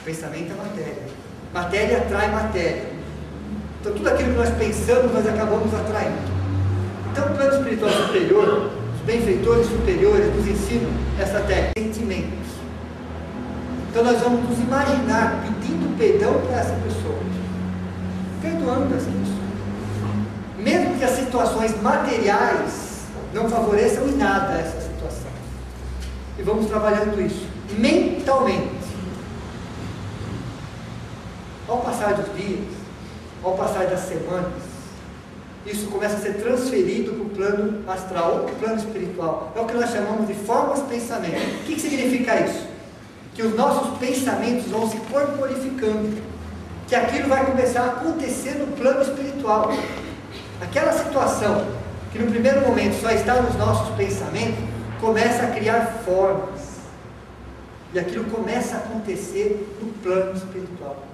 O pensamento é matéria. Matéria atrai matéria. Então tudo aquilo que nós pensamos, nós acabamos atraindo. Então o plano espiritual superior, os benfeitores superiores nos ensinam essa técnica, sentimentos. Então nós vamos nos imaginar pedindo perdão para essa pessoa, perdoando essa pessoa, mesmo que as situações materiais não favoreçam em nada essa situação. E vamos trabalhando isso mentalmente. Ao passar dos dias, ao passar das semanas, isso começa a ser transferido para o plano astral ou para o plano espiritual. É o que nós chamamos de formas-pensamento. O que significa isso? Que os nossos pensamentos vão se corporificando, que aquilo vai começar a acontecer no plano espiritual. Aquela situação que no primeiro momento só está nos nossos pensamentos, começa a criar formas, e aquilo começa a acontecer no plano espiritual.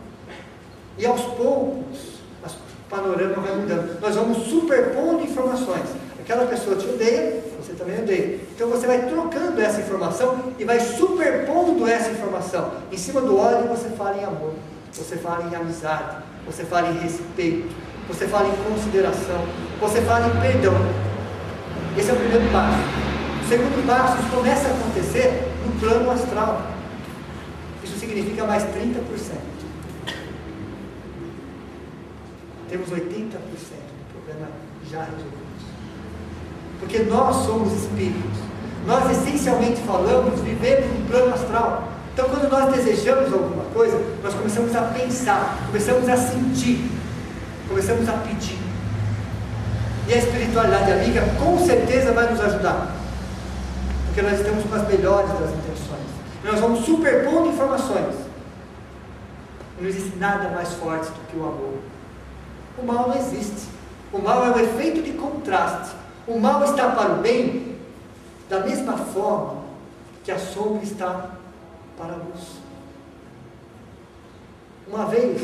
E aos poucos, o panorama vai mudando. Nós vamos superpondo informações. Aquela pessoa te odeia, você também odeia. Então você vai trocando essa informação e vai superpondo essa informação. Em cima do ódio você fala em amor, você fala em amizade, você fala em respeito, você fala em consideração, você fala em perdão. Esse é o primeiro passo. O segundo passo, isso começa a acontecer no plano astral. Isso significa mais 30%. Temos 80% do problema já resolvido. Porque nós somos espíritos. Nós, essencialmente falando, vivemos no plano astral. Então, quando nós desejamos alguma coisa, nós começamos a pensar, começamos a sentir, começamos a pedir. E a espiritualidade amiga, com certeza, vai nos ajudar. Porque nós estamos com as melhores das intenções. Nós vamos superpondo informações. Não existe nada mais forte do que o amor. O mal não existe. O mal é um efeito de contraste. O mal está para o bem da mesma forma que a sombra está para a luz. Uma vez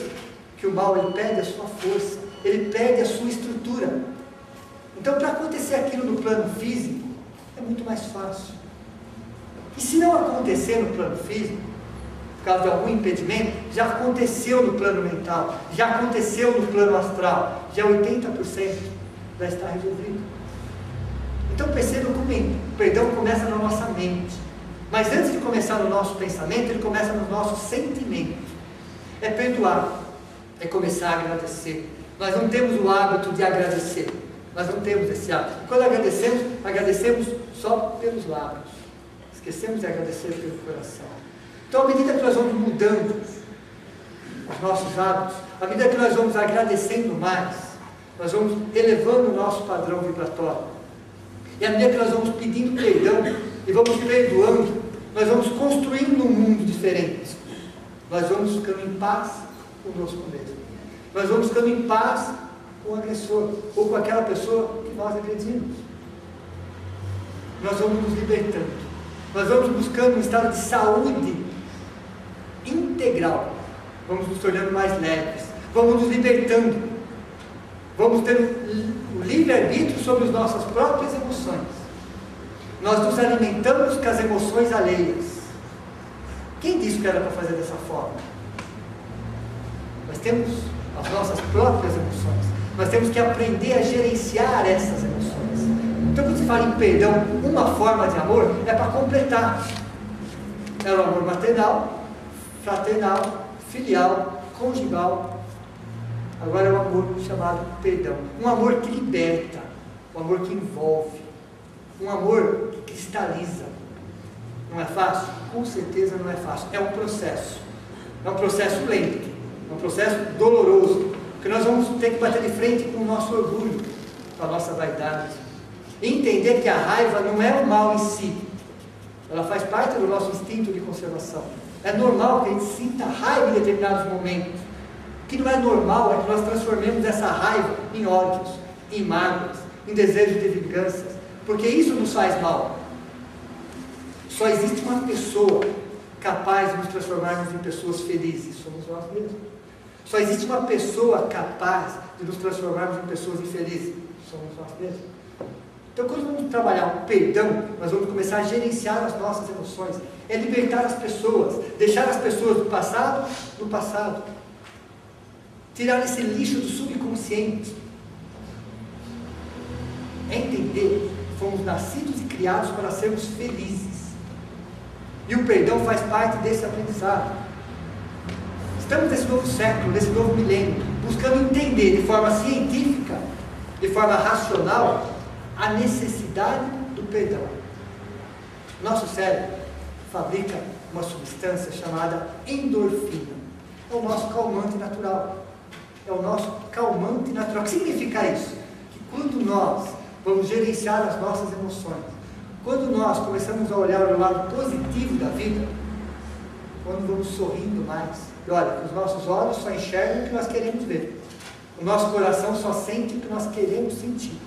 que o mal ele perde a sua força, ele perde a sua estrutura. Então, para acontecer aquilo no plano físico, é muito mais fácil. E se não acontecer no plano físico, por causa de algum impedimento, já aconteceu no plano mental, já aconteceu no plano astral, já 80% já está resolvido. Então percebam que o perdão começa na nossa mente. Mas antes de começar no nosso pensamento, ele começa no nosso sentimento. É perdoar, é começar a agradecer. Nós não temos o hábito de agradecer. Nós não temos esse hábito. Quando agradecemos só pelos lábios. Esquecemos de agradecer pelo coração. Então, à medida que nós vamos mudando os nossos hábitos, à medida que nós vamos agradecendo mais, nós vamos elevando o nosso padrão vibratório. E à medida que nós vamos pedindo perdão e vamos perdoando, nós vamos construindo um mundo diferente. Nós vamos ficando em paz conosco mesmo. Nós vamos ficando em paz com o agressor ou com aquela pessoa que nós agredimos. Nós vamos nos libertando. Nós vamos buscando um estado de saúde integral. Vamos nos tornando mais leves. Vamos nos libertando. Vamos ter o livre-arbítrio sobre as nossas próprias emoções. Nós nos alimentamos com as emoções alheias. Quem disse que era para fazer dessa forma? Nós temos as nossas próprias emoções. Nós temos que aprender a gerenciar essas emoções. Então, quando se fala em perdão, uma forma de amor é para completar. É o amor maternal, fraternal, filial, conjugal. Agora é o amor chamado perdão. Um amor que liberta, um amor que envolve, um amor que cristaliza. Não é fácil? Com certeza não é fácil. É um processo. É um processo lento, é um processo doloroso, porque nós vamos ter que bater de frente com o nosso orgulho, com a nossa vaidade. E entender que a raiva não é o mal em si. Ela faz parte do nosso instinto de conservação. É normal que a gente sinta raiva em determinados momentos. O que não é normal é que nós transformemos essa raiva em ódios, em mágoas, em desejos de vingança, porque isso nos faz mal. Só existe uma pessoa capaz de nos transformarmos em pessoas felizes, somos nós mesmos. Só existe uma pessoa capaz de nos transformarmos em pessoas infelizes, somos nós mesmos. Então, quando vamos trabalhar o perdão, nós vamos começar a gerenciar as nossas emoções, é libertar as pessoas, deixar as pessoas do passado, no passado, tirar esse lixo do subconsciente, é entender que fomos nascidos e criados para sermos felizes, e o perdão faz parte desse aprendizado. Estamos nesse novo século, nesse novo milênio, buscando entender de forma científica, de forma racional, a necessidade do perdão. Nosso cérebro fabrica uma substância chamada endorfina. É o nosso calmante natural. É o nosso calmante natural. O que significa isso? Que quando nós vamos gerenciar as nossas emoções, quando nós começamos a olhar o lado positivo da vida, quando vamos sorrindo mais, e olha, os nossos olhos só enxergam o que nós queremos ver. O nosso coração só sente o que nós queremos sentir.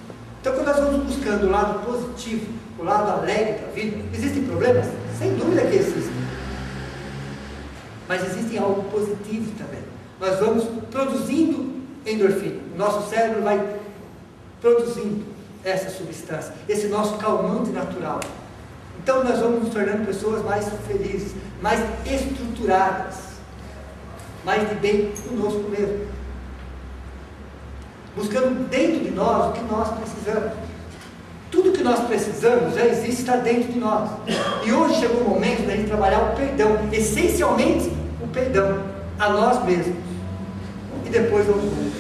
Então, quando nós vamos buscando o lado positivo, o lado alegre da vida, existem problemas? Sem dúvida que existem. Mas existe algo positivo também. Nós vamos produzindo endorfina. O nosso cérebro vai produzindo essa substância, esse nosso calmante natural. Então, nós vamos nos tornando pessoas mais felizes, mais estruturadas, mais de bem conosco mesmo. Buscando dentro de nós o que nós precisamos. Tudo que que nós precisamos já existe, está dentro de nós. E hoje chegou o momento da gente trabalhar o perdão, essencialmente o perdão a nós mesmos. E depois ao mundo.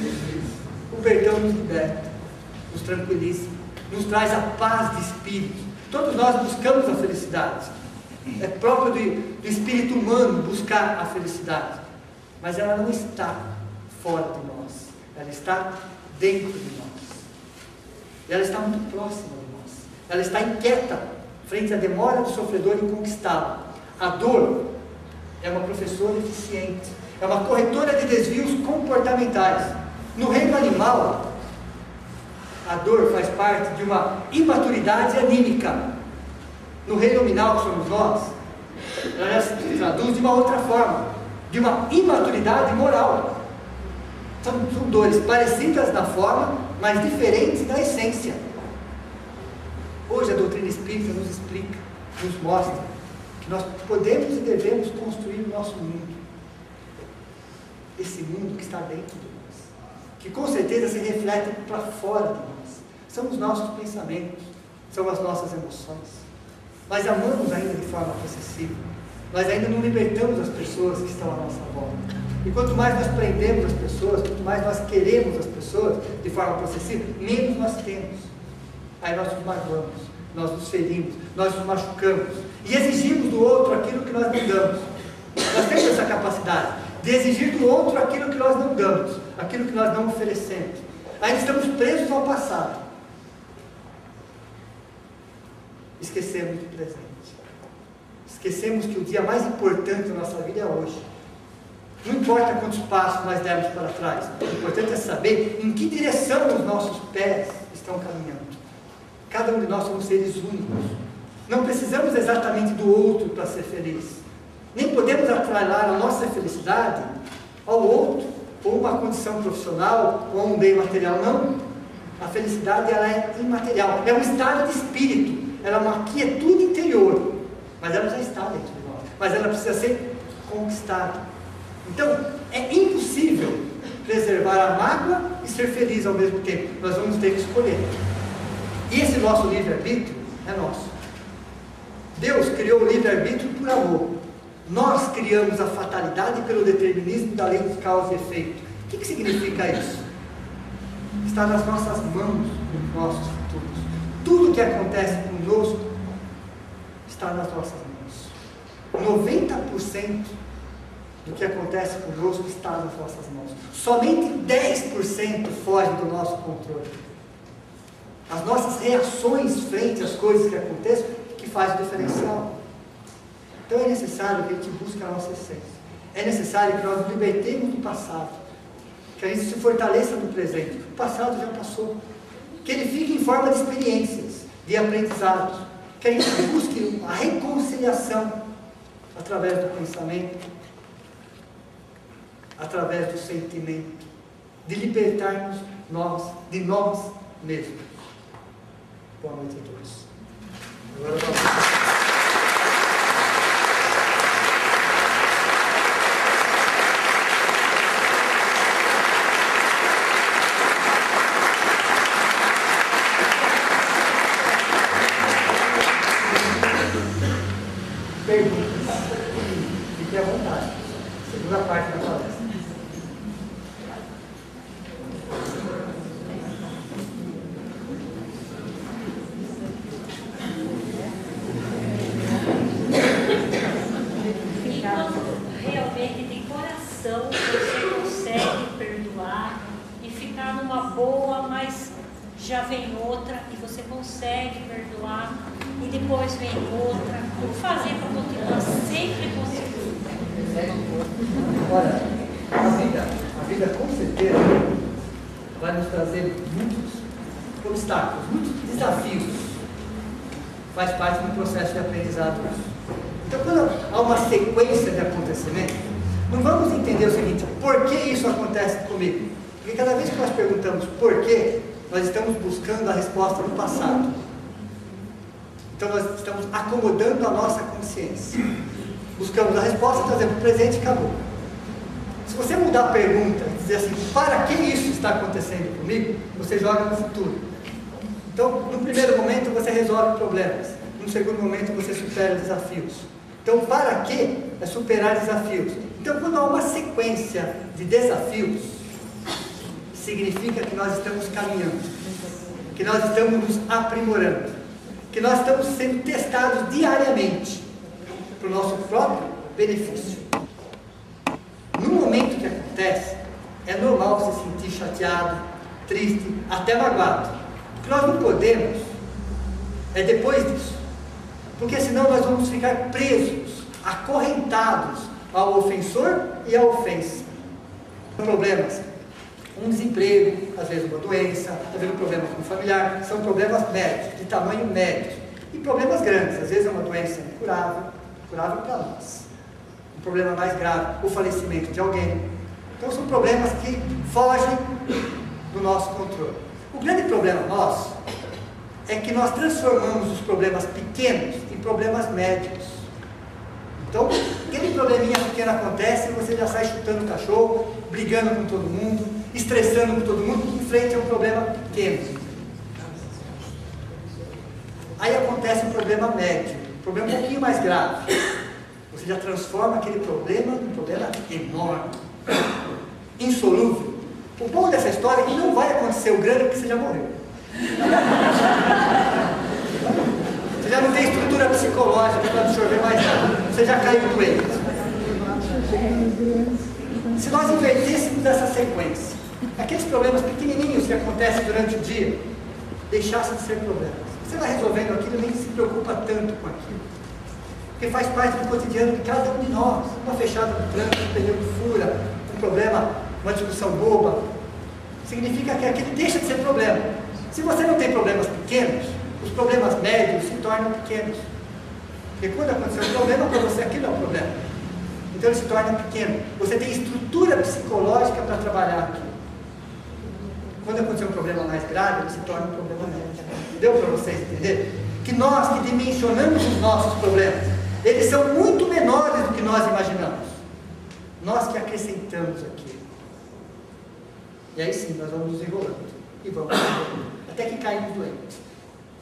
O perdão nos liberta, nos tranquiliza, nos traz a paz de espírito. Todos nós buscamos a felicidade. É próprio do espírito humano buscar a felicidade. Mas ela não está fora de nós. Ela está dentro de nós. E ela está muito próxima de nós. Ela está inquieta frente à demora do sofredor em conquistá-la. A dor é uma professora eficiente. É uma corretora de desvios comportamentais. No reino animal, a dor faz parte de uma imaturidade anímica. No reino nominal, que somos nós, ela se traduz de uma outra forma, de uma imaturidade moral. São dores parecidas na forma, mas diferentes na essência. Hoje a doutrina espírita nos explica, nos mostra que nós podemos e devemos construir o nosso mundo. Esse mundo que está dentro de nós, que com certeza se reflete para fora de nós. São os nossos pensamentos, são as nossas emoções. Nós amamos ainda de forma possessiva. Nós ainda não libertamos as pessoas que estão à nossa volta. E quanto mais nós prendemos as pessoas, quanto mais nós queremos as pessoas de forma possessiva, menos nós temos. Aí nós nos magoamos, nós nos ferimos, nós nos machucamos. E exigimos do outro aquilo que nós não damos. Nós temos essa capacidade de exigir do outro aquilo que nós não damos, aquilo que nós não oferecemos. Ainda estamos presos ao passado. Esquecemos do presente. Esquecemos que o dia mais importante da nossa vida é hoje. Não importa quantos passos nós dermos para trás, o importante é saber em que direção os nossos pés estão caminhando. Cada um de nós somos seres únicos. Não precisamos exatamente do outro para ser feliz. Nem podemos atrelar a nossa felicidade ao outro, ou uma condição profissional, ou um bem material. Não. A felicidade ela é imaterial. É um estado de espírito. Ela é uma quietude interior, mas ela já está dentro de nós, mas ela precisa ser conquistada. Então, é impossível preservar a mágoa e ser feliz ao mesmo tempo. Nós vamos ter que escolher. E esse nosso livre-arbítrio é nosso. Deus criou o livre-arbítrio por amor. Nós criamos a fatalidade pelo determinismo da lei de causa e efeito. O que significa isso? Está nas nossas mãos os nossos futuros. Tudo que acontece conosco está nas nossas mãos. 90% do que acontece conosco está nas nossas mãos. Somente 10% foge do nosso controle. As nossas reações frente às coisas que acontecem que faz o diferencial. Então é necessário que a gente busque a nossa essência. É necessário que nós nos libertemos do passado. Que a gente se fortaleça no presente. O passado já passou. Que ele fique em forma de experiências, de aprendizados, que a gente busque a reconciliação através do pensamento, através do sentimento, de libertarmos de nós mesmos. Boa noite a todos. Agora vamos. Perguntas. Fique à vontade. Segunda parte da palestra. Realmente de coração você consegue perdoar e ficar numa boa, mas já vem outra e você consegue perdoar e depois vem outra. Como fazer para continuar sempre conseguindo? Olha, a vida com certeza vai nos trazer muitos obstáculos, muitos desafios. Faz parte do processo de aprendizado. Então, quando há uma sequência de acontecimentos, não vamos entender o seguinte: por que isso acontece comigo? Porque cada vez que nós perguntamos por quê, nós estamos buscando a resposta do passado. Então nós estamos acomodando a nossa consciência. Buscamos a resposta, trazemos o presente e acabou. Se você mudar a pergunta e dizer assim, para que isso está acontecendo comigo? Você joga no futuro. Então, no primeiro momento você resolve problemas, no segundo momento você supera desafios. Então, para quê? É superar desafios. Então, quando há uma sequência de desafios, significa que nós estamos caminhando, que nós estamos nos aprimorando, que nós estamos sendo testados diariamente para o nosso próprio benefício. No momento que acontece, é normal você se sentir chateado, triste, até magoado. O que nós não podemos é depois disso, porque senão nós vamos ficar presos, acorrentados ao ofensor e à ofensa. Problemas, um desemprego, às vezes uma doença, às vezes um problema com o familiar, são problemas médios, de tamanho médio, e problemas grandes, às vezes é uma doença incurável, curável para nós, um problema mais grave, o falecimento de alguém. Então são problemas que fogem do nosso controle. O grande problema nosso é que nós transformamos os problemas pequenos em problemas médios. Então, aquele probleminha pequeno acontece e você já sai chutando o cachorro, brigando com todo mundo, estressando com todo mundo, em frente a um problema pequeno. Aí acontece um problema médio, um problema um pouquinho mais grave. Você já transforma aquele problema num problema enorme, insolúvel. O bom dessa história é que não vai acontecer o grande porque você já morreu. Você já não tem estrutura psicológica para absorver mais nada. Você já caiu doente. Se nós invertêssemos essa sequência, aqueles problemas pequenininhos que acontecem durante o dia, deixassem de ser problemas. Você vai resolvendo aquilo e nem se preocupa tanto com aquilo. Porque faz parte do cotidiano de cada um de nós. Uma fechada no trânsito, um pneu que fura, um problema, uma discussão boba. Significa que aquilo deixa de ser problema. Se você não tem problemas pequenos, os problemas médios se tornam pequenos. Porque quando aconteceu um problema, para você aquilo é um problema. Então ele se torna pequeno. Você tem estrutura psicológica para trabalhar aquilo. Quando acontecer um problema mais grave, ele se torna um problema médio. Deu para vocês entender? Que nós que dimensionamos os nossos problemas, eles são muito menores do que nós imaginamos. Nós que acrescentamos aquilo. E aí sim, nós vamos nos enrolando. E vamos até que caímos doentes.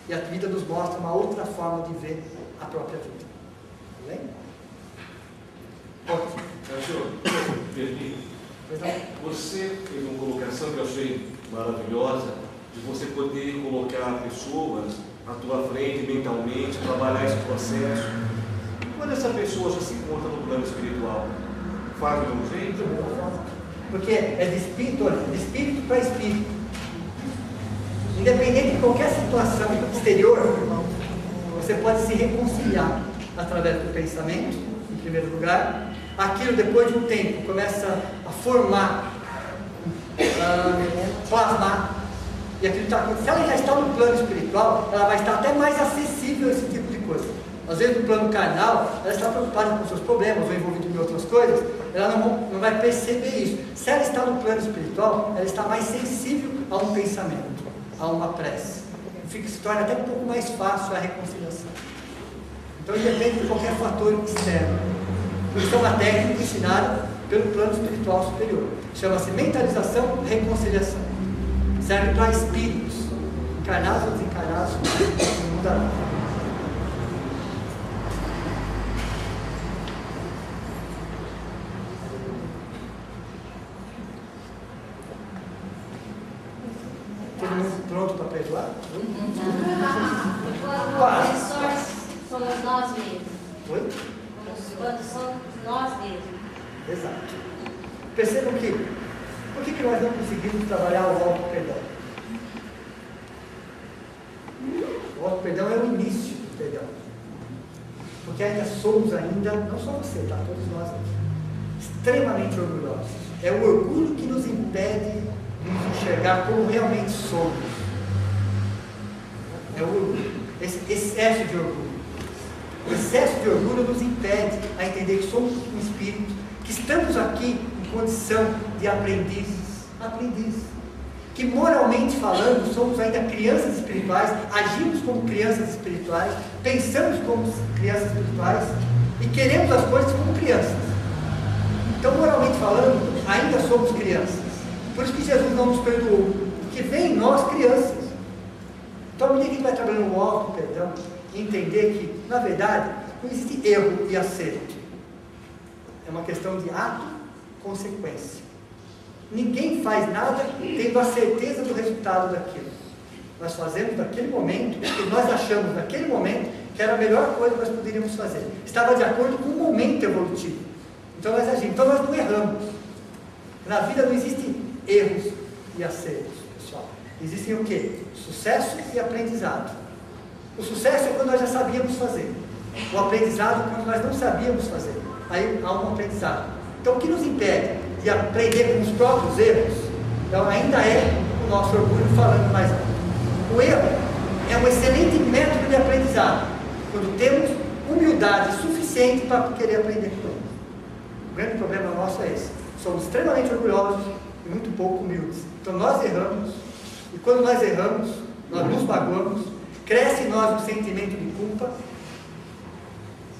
E a vida nos mostra uma outra forma de ver a própria vida. Tudo bem? Senhor, você fez uma colocação que eu achei maravilhosa, de você poder colocar pessoas à tua frente mentalmente, trabalhar esse processo. Quando essa pessoa já se encontra no plano espiritual, faz do mesmo jeito? Porque é de espírito para espírito. Independente de qualquer situação exterior, você pode se reconciliar através do pensamento, em primeiro lugar. Aquilo, depois de um tempo, começa a formar, plasmar. E aquilo está acontecendo. Se ela já está no plano espiritual, ela vai estar até mais acessível a esse tipo de coisa. Às vezes, no plano carnal, ela está preocupada com seus problemas ou envolvida em outras coisas, ela não vai perceber isso. Se ela está no plano espiritual, ela está mais sensível a um pensamento, a uma prece. Se torna até um pouco mais fácil a reconciliação. Então, independe de qualquer fator externo. Isso é uma técnica ensinada pelo plano espiritual superior. Chama-se mentalização e reconciliação. Serve para espíritos, encarnados ou desencarnados, não muda nada. Todo mundo pronto para perdoar? Quando professores somos nós mesmos. Oi? Quando somos nós mesmos. Exato. Percebam que, por que nós não conseguimos trabalhar o auto-perdão? O auto-perdão é o início do perdão. Porque ainda somos não só você, tá? Todos nós extremamente orgulhosos. É o orgulho que nos impede de nos enxergar como realmente somos. É o orgulho, esse excesso de orgulho. O excesso de orgulho nos impede a entender que somos um espírito, que estamos aqui em condição de aprendizes, que moralmente falando somos ainda crianças espirituais, agimos como crianças espirituais, pensamos como crianças espirituais e queremos as coisas como crianças. Então, moralmente falando, ainda somos crianças. Por isso que Jesus não nos perdoou, porque vem em nós crianças. Então, o auto-perdão e entender que, na verdade, não existe erro e acerto. É uma questão de ato-consequência. Ninguém faz nada tendo a certeza do resultado daquilo. Nós fazemos naquele momento, porque nós achamos naquele momento que era a melhor coisa que nós poderíamos fazer. Estava de acordo com o momento evolutivo. Então nós agimos. Então nós não erramos. Na vida não existem erros e acertos, pessoal. Existem o quê? Sucesso e aprendizado. O sucesso é quando nós já sabíamos fazer. O aprendizado é quando nós não sabíamos fazer. Aí há um aprendizado. Então o que nos impede de aprender com os próprios erros, então, ainda é o nosso orgulho falando mais alto. O erro é um excelente método de aprendizado, quando temos humildade suficiente para querer aprender com ele. O grande problema nosso é esse. Somos extremamente orgulhosos e muito pouco humildes. Então nós erramos, e quando nós erramos, nós nos magoamos, cresce em nós um sentimento de culpa,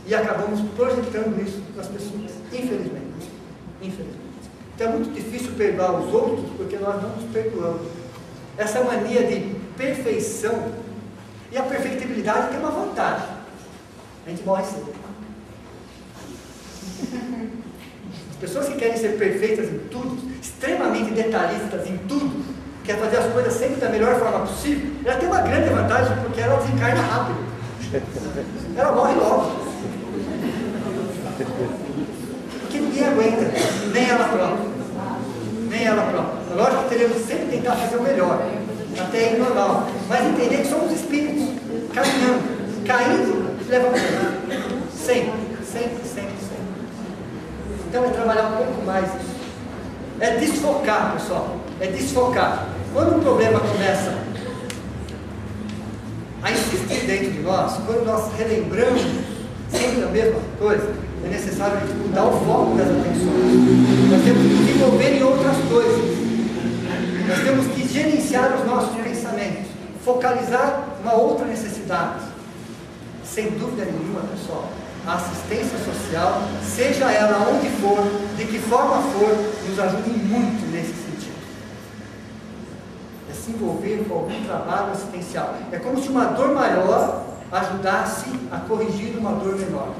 e acabamos projetando isso nas pessoas, infelizmente. Então é muito difícil perdoar os outros, porque nós não nos perdoamos. Essa mania de perfeição, e a perfectibilidade tem uma vantagem: a gente morre cedo. As pessoas que querem ser perfeitas em tudo, extremamente detalhistas em tudo, quer fazer as coisas sempre da melhor forma possível, ela tem uma grande vantagem, porque ela desencarna rápido. Ela morre logo. Porque ninguém aguenta, nem ela própria. Nem ela própria. É lógico que teremos sempre que tentar fazer o melhor, até ir normal. Mas entender que somos espíritos, caminhando, caindo, levantando. Sempre. Então é trabalhar um pouco mais isso. É desfocar, pessoal. É desfocar. Quando um problema começa a insistir dentro de nós, quando nós relembramos sempre a mesma coisa, é necessário a gente mudar o foco das atenções. Nós temos que desenvolver em outras coisas. Nós temos que gerenciar os nossos pensamentos, focalizar uma outra necessidade. Sem dúvida nenhuma, pessoal, a assistência social, seja ela onde for, de que forma for, nos ajuda muito nesse sentido. É se envolver com algum trabalho assistencial. É como se uma dor maior ajudasse a corrigir uma dor menor.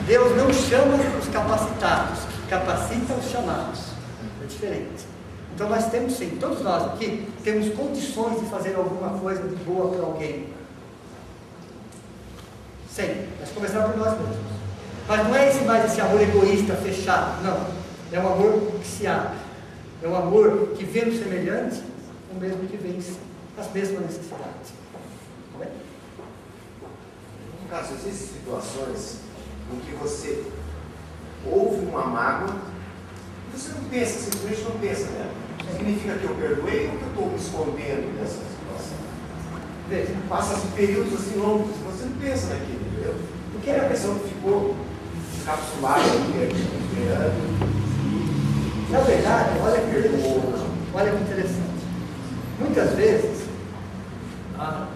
Deus não chama os capacitados, capacita os chamados. É diferente. Então nós temos sim, todos nós aqui, temos condições de fazer alguma coisa de boa para alguém. Sempre. Mas começar por nós mesmos. Mas não é esse amor egoísta, fechado. Não. É um amor que se abre. É um amor que vê no semelhante o mesmo que vence as mesmas necessidades. Tá bem? No caso, existem situações em que você ouve uma mágoa e você não pensa, simplesmente não pensa nela. Significa que eu perdoei ou que eu estou me escondendo dessa situação? Veja. Passa períodos assim longos, você não pensa naquilo, entendeu? Porque a pessoa ficou encapsulada, esperando. Na verdade, olha que interessante. Muitas vezes,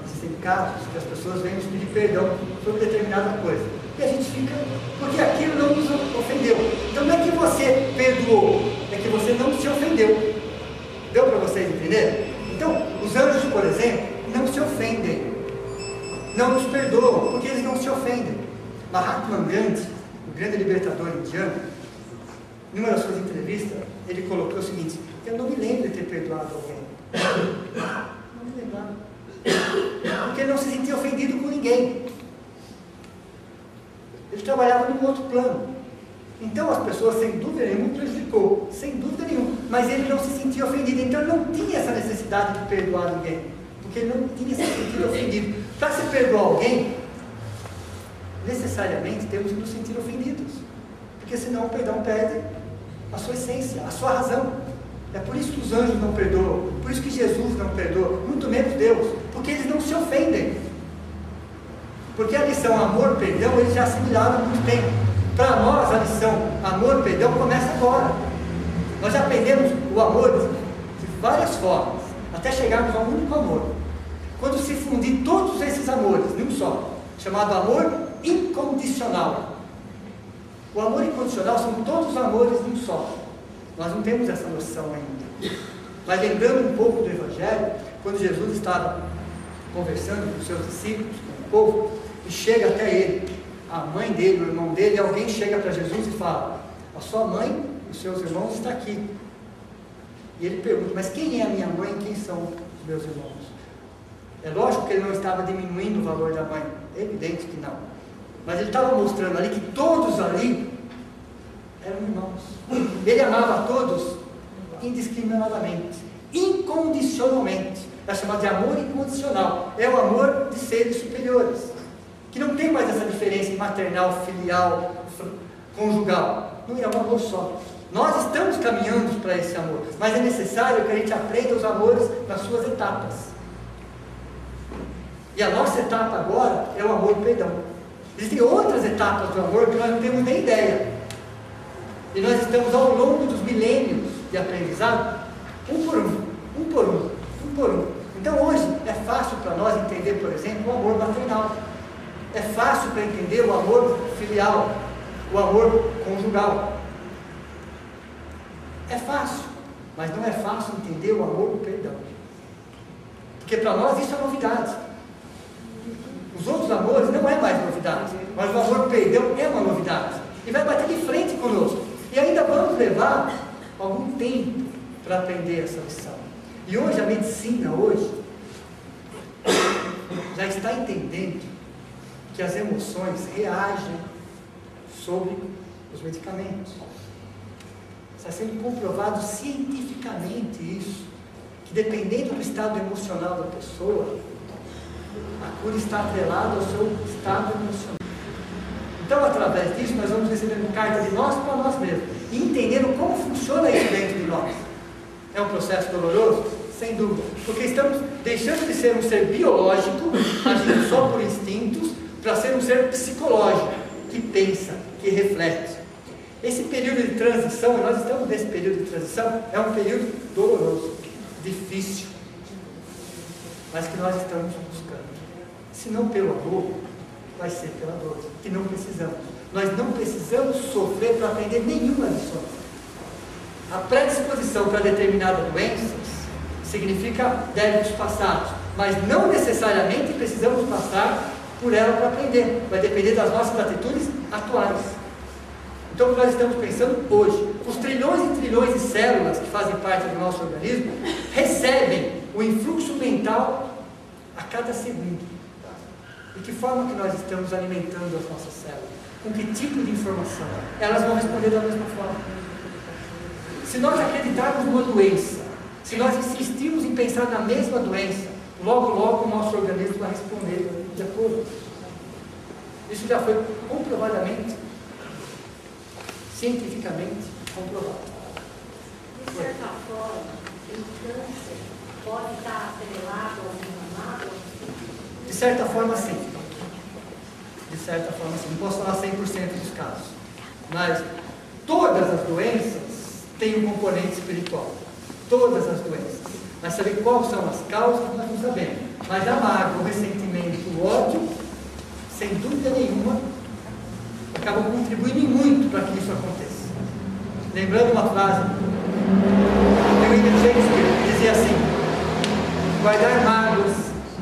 existem casos que as pessoas vêm nos pedir perdão sobre determinada coisa. E a gente fica, porque aquilo não nos ofendeu. Então não é que você perdoou, é que você não se ofendeu. Deu para vocês entenderem? Então, os anjos, por exemplo, não se ofendem. Não nos perdoam, porque eles não se ofendem. Mahatma Gandhi, o grande libertador indiano, em uma das suas entrevistas, ele colocou o seguinte: eu não me lembro de ter perdoado alguém. Não me lembrava. Porque ele não se sentia ofendido com ninguém. Ele trabalhava num outro plano. Então as pessoas, sem dúvida nenhuma, prejudicou. Sem dúvida nenhuma. Mas ele não se sentia ofendido. Então ele não tinha essa necessidade de perdoar ninguém. Porque ele não tinha se sentido ofendido. Para se perdoar alguém, necessariamente temos que nos sentir ofendidos. Porque senão o perdão perde a sua essência, a sua razão. É por isso que os anjos não perdoam, por isso que Jesus não perdoa, muito menos Deus, porque eles não se ofendem. Porque a lição amor, perdão, eles já assimilaram há muito tempo. Para nós, a lição amor, perdão começa agora. Nós já aprendemos o amor de várias formas, até chegarmos a um único amor. Quando se fundir todos esses amores em um só, chamado amor incondicional. O amor incondicional são todos os amores em um só. Nós não temos essa noção ainda. Mas lembrando um pouco do Evangelho, quando Jesus estava conversando com os seus discípulos, com o povo, e chega até ele, a mãe dele, o irmão dele, e alguém chega para Jesus e fala: a sua mãe e os seus irmãos estão aqui. E ele pergunta: mas quem é a minha mãe e quem são os meus irmãos? É lógico que ele não estava diminuindo o valor da mãe, é evidente que não. Mas ele estava mostrando ali que todos ali eram irmãos. Ele amava a todos indiscriminadamente, incondicionalmente. É chamado de amor incondicional. É o amor de seres superiores, que não tem mais essa diferença em maternal, filial, conjugal. Não é um amor só. Nós estamos caminhando para esse amor, mas é necessário que a gente aprenda os amores nas suas etapas. E a nossa etapa agora é o amor perdão. Existem outras etapas do amor que nós não temos nem ideia. E nós estamos ao longo dos milênios de aprendizado, um por um. Então hoje é fácil para nós entender, por exemplo, o amor maternal. É fácil para entender o amor filial, o amor conjugal. É fácil, mas não é fácil entender o amor do perdão. Porque para nós isso é novidade. Os outros amores não é mais novidade, mas o amor perdão é uma novidade. E vai bater de frente conosco. E ainda vamos levar algum tempo para aprender essa lição. E hoje a medicina já está entendendo que as emoções reagem sobre os medicamentos. Está sendo comprovado cientificamente isso, que dependendo do estado emocional da pessoa, a cura está atrelada ao seu estado emocional. Então, através disso, nós vamos recebendo cartas de nós para nós mesmos e entendendo como funciona isso dentro de nós. É um processo doloroso? Sem dúvida, porque estamos deixando de ser um ser biológico, agindo só por instintos, para ser um ser psicológico, que pensa, que reflete. Esse período de transição, nós estamos nesse período de transição, é um período doloroso, difícil, mas que nós estamos buscando. Se não pelo amor, vai ser pela dor, que não precisamos. Nós não precisamos sofrer para aprender nenhuma lição. A predisposição para determinadas doenças significa débitos passados, mas não necessariamente precisamos passar por ela para aprender. Vai depender das nossas atitudes atuais. Então, o que nós estamos pensando hoje, os trilhões e trilhões de células que fazem parte do nosso organismo recebem o influxo mental a cada segundo. De que forma que nós estamos alimentando as nossas células? Com que tipo de informação? Elas vão responder da mesma forma. Se nós acreditarmos numa doença, se nós insistirmos em pensar na mesma doença, logo o nosso organismo vai responder de acordo. Isso já foi comprovadamente, cientificamente comprovado. De certa forma, o câncer pode estar atrelado a uma mágoa? De certa forma, sim. De certa forma, sim. Não posso falar 100% dos casos. Mas todas as doenças têm um componente espiritual. Todas as doenças. Mas saber quais são as causas, nós não sabemos. Mas a mágoa, o ressentimento, o ódio, sem dúvida nenhuma, acabam contribuindo muito para que isso aconteça. Lembrando uma frase de William Shakespeare, que dizia assim: guardar mágoas,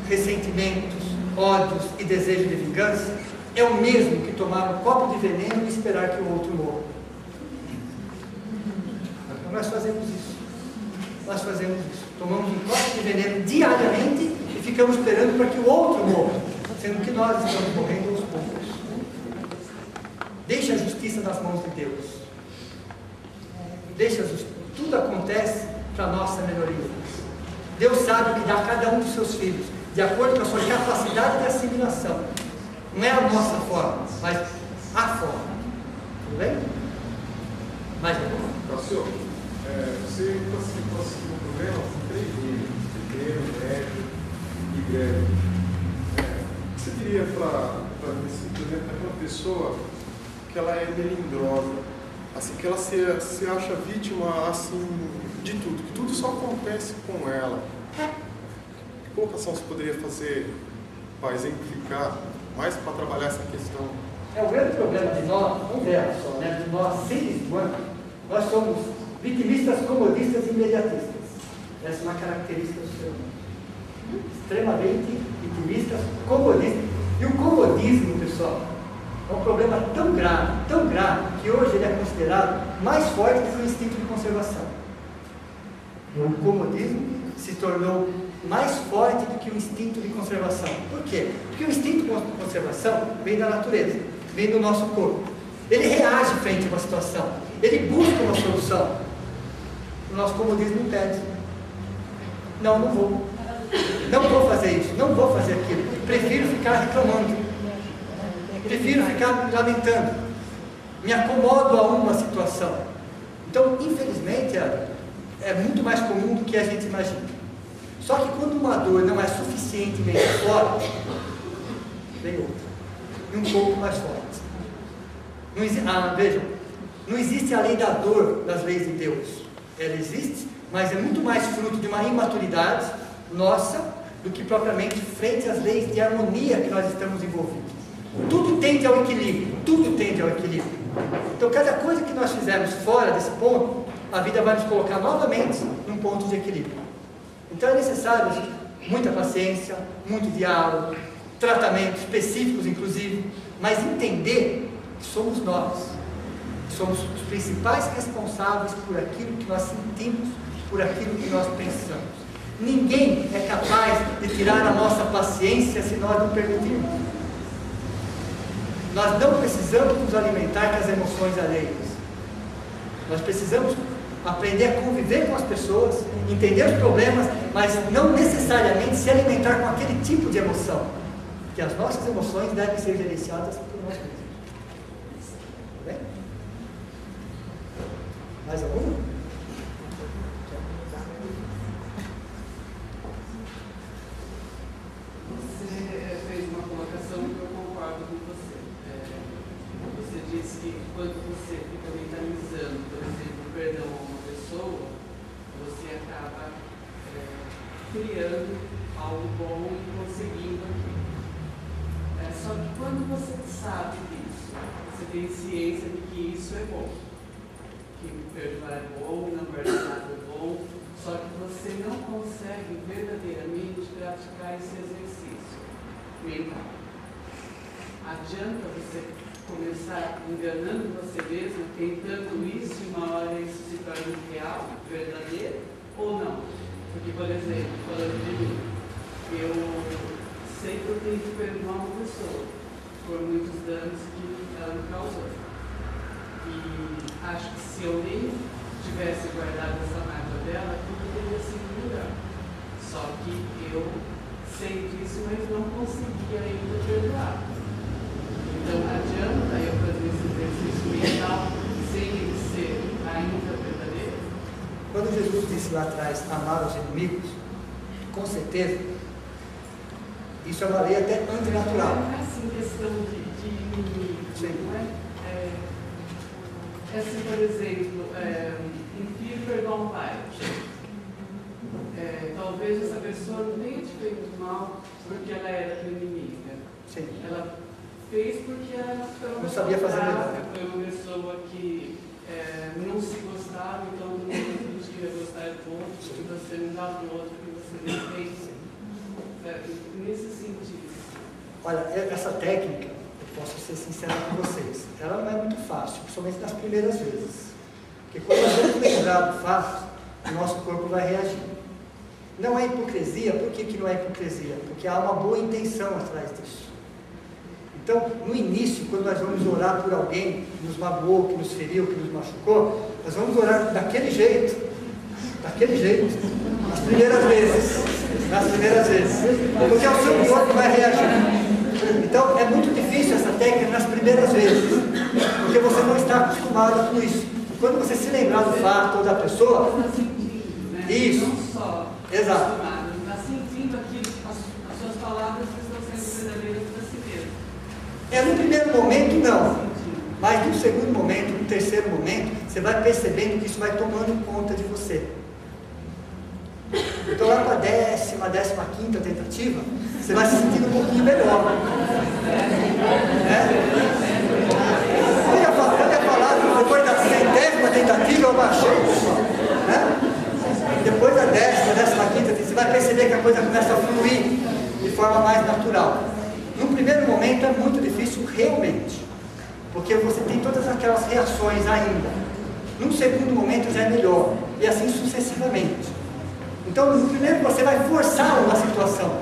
ressentimentos, ódios e desejo de vingança é o mesmo que tomar um copo de veneno e esperar que o outro morra. Então nós fazemos isso. Nós fazemos isso. Tomamos um copo de veneno diariamente e ficamos esperando para que o outro morra, sendo que nós estamos morrendo aos poucos. Deixa a justiça nas mãos de Deus. Deixa a justiça. Tudo acontece para a nossa melhoria. Deus sabe o que dá a cada um dos seus filhos, de acordo com a sua capacidade de assimilação. Não é a nossa forma, mas a forma. Tudo bem? Mais um. Senhor, você classificou assim no problema com 3 níveis: pequeno, médio e greve. O que você diria para aquela pessoa que ela é melindrosa, assim, que ela se acha vítima assim, de tudo, que tudo só acontece com ela? Que colocação você poderia fazer para exemplificar, mais para trabalhar essa questão? O grande problema de nós, vamos ver só, de nós seres humanos, nós somos vitimistas, comodistas e imediatistas. Essa é uma característica do ser humano. Extremamente intimista, comodista. E o comodismo, pessoal, é um problema tão grave, que hoje ele é considerado mais forte do que o instinto de conservação. O comodismo se tornou mais forte do que o instinto de conservação. Por quê? Porque o instinto de conservação vem da natureza, vem do nosso corpo. Ele reage frente a uma situação, ele busca uma solução. O nosso comodismo impede. Não vou. Não vou fazer isso, não vou fazer aquilo. Prefiro ficar reclamando. Prefiro ficar lamentando. Me acomodo a uma situação. Então, infelizmente, é muito mais comum do que a gente imagina. Só que quando uma dor não é suficientemente forte, vem outra. E um pouco mais forte. Vejam, não existe a lei da dor das leis de Deus. Ela existe, mas é muito mais fruto de uma imaturidade nossa do que propriamente frente às leis de harmonia que nós estamos envolvidos. Tudo tende ao equilíbrio, tudo tende ao equilíbrio. Então, cada coisa que nós fizermos fora desse ponto, a vida vai nos colocar novamente num ponto de equilíbrio. Então, é necessário muita paciência, muito diálogo, tratamentos específicos, inclusive, mas entender que somos nós, que somos os principais responsáveis por aquilo que nós sentimos, por aquilo que nós pensamos. Ninguém é capaz de tirar a nossa paciência se nós não permitirmos. Nós não precisamos nos alimentar com as emoções alheias. Nós precisamos aprender a conviver com as pessoas, entender os problemas, mas não necessariamente se alimentar com aquele tipo de emoção. Porque as nossas emoções devem ser gerenciadas por nós mesmos. Tá bem? Mais alguma? Quando você fica mentalizando, por exemplo, perdão a uma pessoa, você acaba criando algo bom e conseguindo aquilo. Só que quando você sabe disso, você tem ciência de que isso é bom, que perdoar é bom, não guardar nada é bom, só que você não consegue verdadeiramente praticar esse exercício mental. Adianta você começar enganando você mesmo, tentando isso e uma hora isso se torna real, verdadeiro, ou não? Porque, por exemplo, falando de mim, eu sei que eu tenho que perdoar uma pessoa por muitos danos que ela me causou. E acho que se eu nem tivesse guardado essa mágoa dela, tudo teria sido melhor. Só que eu sei disso, mas não consegui ainda perdoar. Então, adianta eu fazer esse exercício mental sem ele ser ainda verdadeiro? Quando Jesus disse lá atrás, amar os inimigos, com certeza, isso é uma lei até antinatural. Não é assim questão de inimigo, não é? É assim, por exemplo, um filho perdoar um pai. Talvez essa pessoa não tenha te feito mal porque ela era tua inimiga. Sim. Ela fez porque ela não sabia fazer melhor. Foi uma pessoa que não se gostava, então todo mundo queria gostar do outro, que você não dá para o outro que você não fez. Nesse sentido. Olha, essa técnica, eu posso ser sincero com vocês, ela não é muito fácil, principalmente nas primeiras vezes. Porque quando a gente lembrar do fato, o nosso corpo vai reagir. Não é hipocrisia. Por que não é hipocrisia? Porque há uma boa intenção atrás disso. Então, no início, quando nós vamos orar por alguém que nos magoou, que nos feriu, que nos machucou, nós vamos orar daquele jeito, nas primeiras vezes, porque o seu corpo vai reagir. Então, é muito difícil essa técnica nas primeiras vezes, porque você não está acostumado com isso. Quando você se lembrar do fato ou da pessoa, isso, não só exato. Está sentindo aquilo, as suas palavras estão sendo verdadeiras para si mesmo. No primeiro momento, não. Mas no segundo momento, no terceiro momento, você vai percebendo que isso vai tomando conta de você. Então, lá para a 15ª tentativa, você vai se sentindo um pouquinho melhor. Eu ia falar, depois da 100ª tentativa, eu baixei. Depois da 10ª, vê que a coisa começa a fluir de forma mais natural. Num primeiro momento é muito difícil realmente, porque você tem todas aquelas reações ainda. Num segundo momento já é melhor, e assim sucessivamente. Então, no primeiro você vai forçar uma situação,